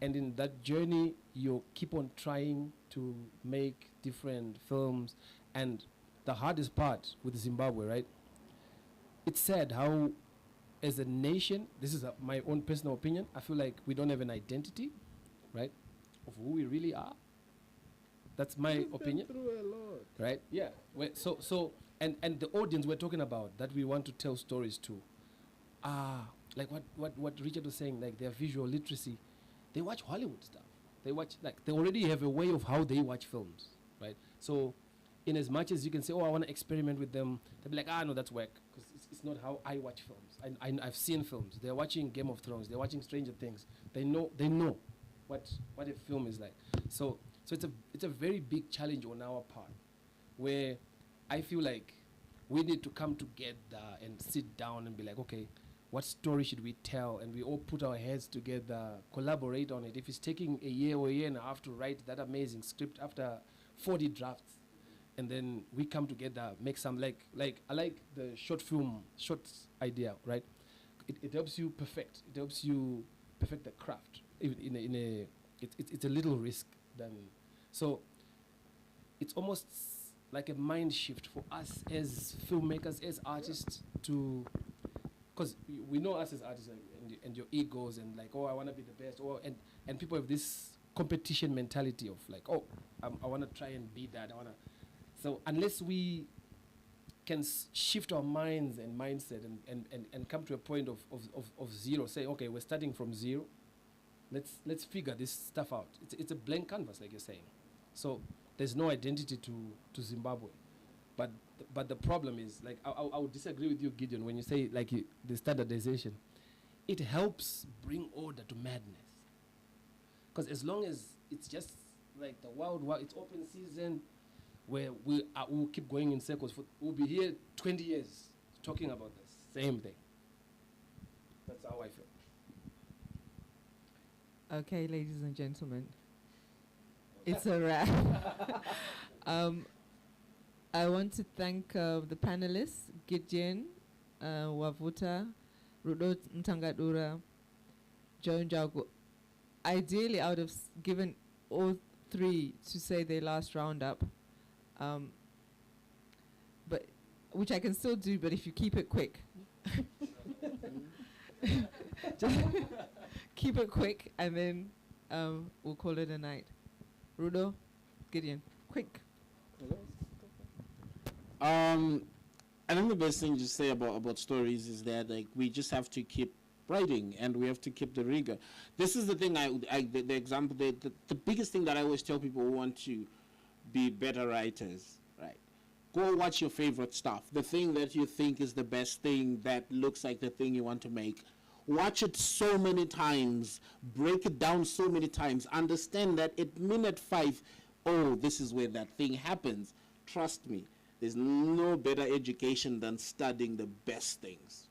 And in that journey, you keep on trying to make different films. And the hardest part with Zimbabwe, right? It's sad how, as a nation, this is my own personal opinion, I feel like we don't have an identity, right, of who we really are. That's my opinion. Been through a lot. Right? Yeah. And the audience we're talking about that we want to tell stories to, like what Richard was saying, like their visual literacy, they watch Hollywood stuff. They watch, like, they already have a way of how they watch films, right? So, in as much as you can say, oh, I want to experiment with them, they'll be like, no, that's whack, because it's not how I watch films. I've seen films. They're watching Game of Thrones. They're watching Stranger Things. They know what a film is like. So it's a very big challenge on our part, where I feel like we need to come together and sit down and be like, okay, what story should we tell? And we all put our heads together, collaborate on it. If it's taking a year or a year and a half to write that amazing script after 40 drafts, and then we come together, make some, like I like the short idea, right? It helps you perfect. It helps you perfect the craft. It's a little risk than, so it's almost like a mind shift for us as filmmakers, as artists, to, because we know us as artists, like, and your egos and like, oh, I want to be the best, or and people have this competition mentality of like, oh, I want to try and be that. So unless we can shift our minds and mindset and come to a point of zero, say, okay, we're starting from zero. Let's figure this stuff out. It's a blank canvas, like you're saying. So there's no identity to Zimbabwe. But the problem is, like, I would disagree with you, Gideon, when you say, like, the standardization. It helps bring order to madness. Because as long as it's just like the wild, it's open season, where we'll keep going in circles. We'll be here 20 years talking about this same thing. That's how I feel. Okay, ladies and gentlemen, it's a wrap. I want to thank the panelists, Gideon, Wavuta, Rudo Ntangadura, Joe Njagu. Ideally, I would have given all three to say their last roundup, but which I can still do, but if you keep it quick. Just keep it quick, and then we'll call it a night. Rudo, Gideon, quick. I think the best thing to say about stories is that, like, we just have to keep writing, and we have to keep the rigor. This is the thing. The example, the biggest thing that I always tell people who want to be better writers, right? Go watch your favorite stuff. The thing that you think is the best thing, that looks like the thing you want to make. Watch it so many times, break it down so many times, understand that at minute 5, oh, this is where that thing happens. Trust me, there's no better education than studying the best things.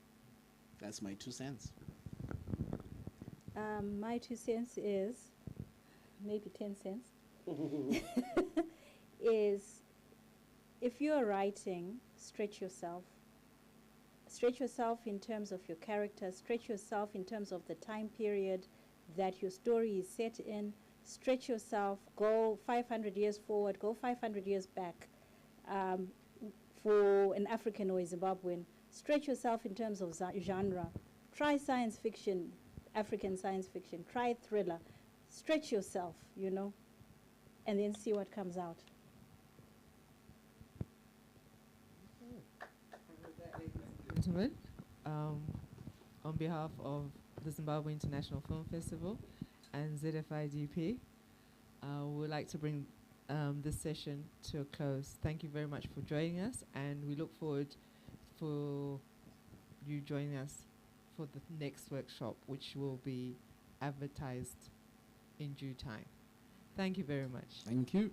That's my 2 cents. My 2 cents is, maybe 10 cents, is if you're writing, stretch yourself. Stretch yourself in terms of your character, stretch yourself in terms of the time period that your story is set in, stretch yourself, go 500 years forward, go 500 years back for an African or a Zimbabwean. Stretch yourself in terms of genre. Try science fiction, African science fiction, try thriller. Stretch yourself, and then see what comes out. Gentlemen, on behalf of the Zimbabwe International Film Festival and ZFIDP, we would like to bring this session to a close. Thank you very much for joining us, and we look forward for you joining us for the next workshop, which will be advertised in due time. Thank you very much. Thank you.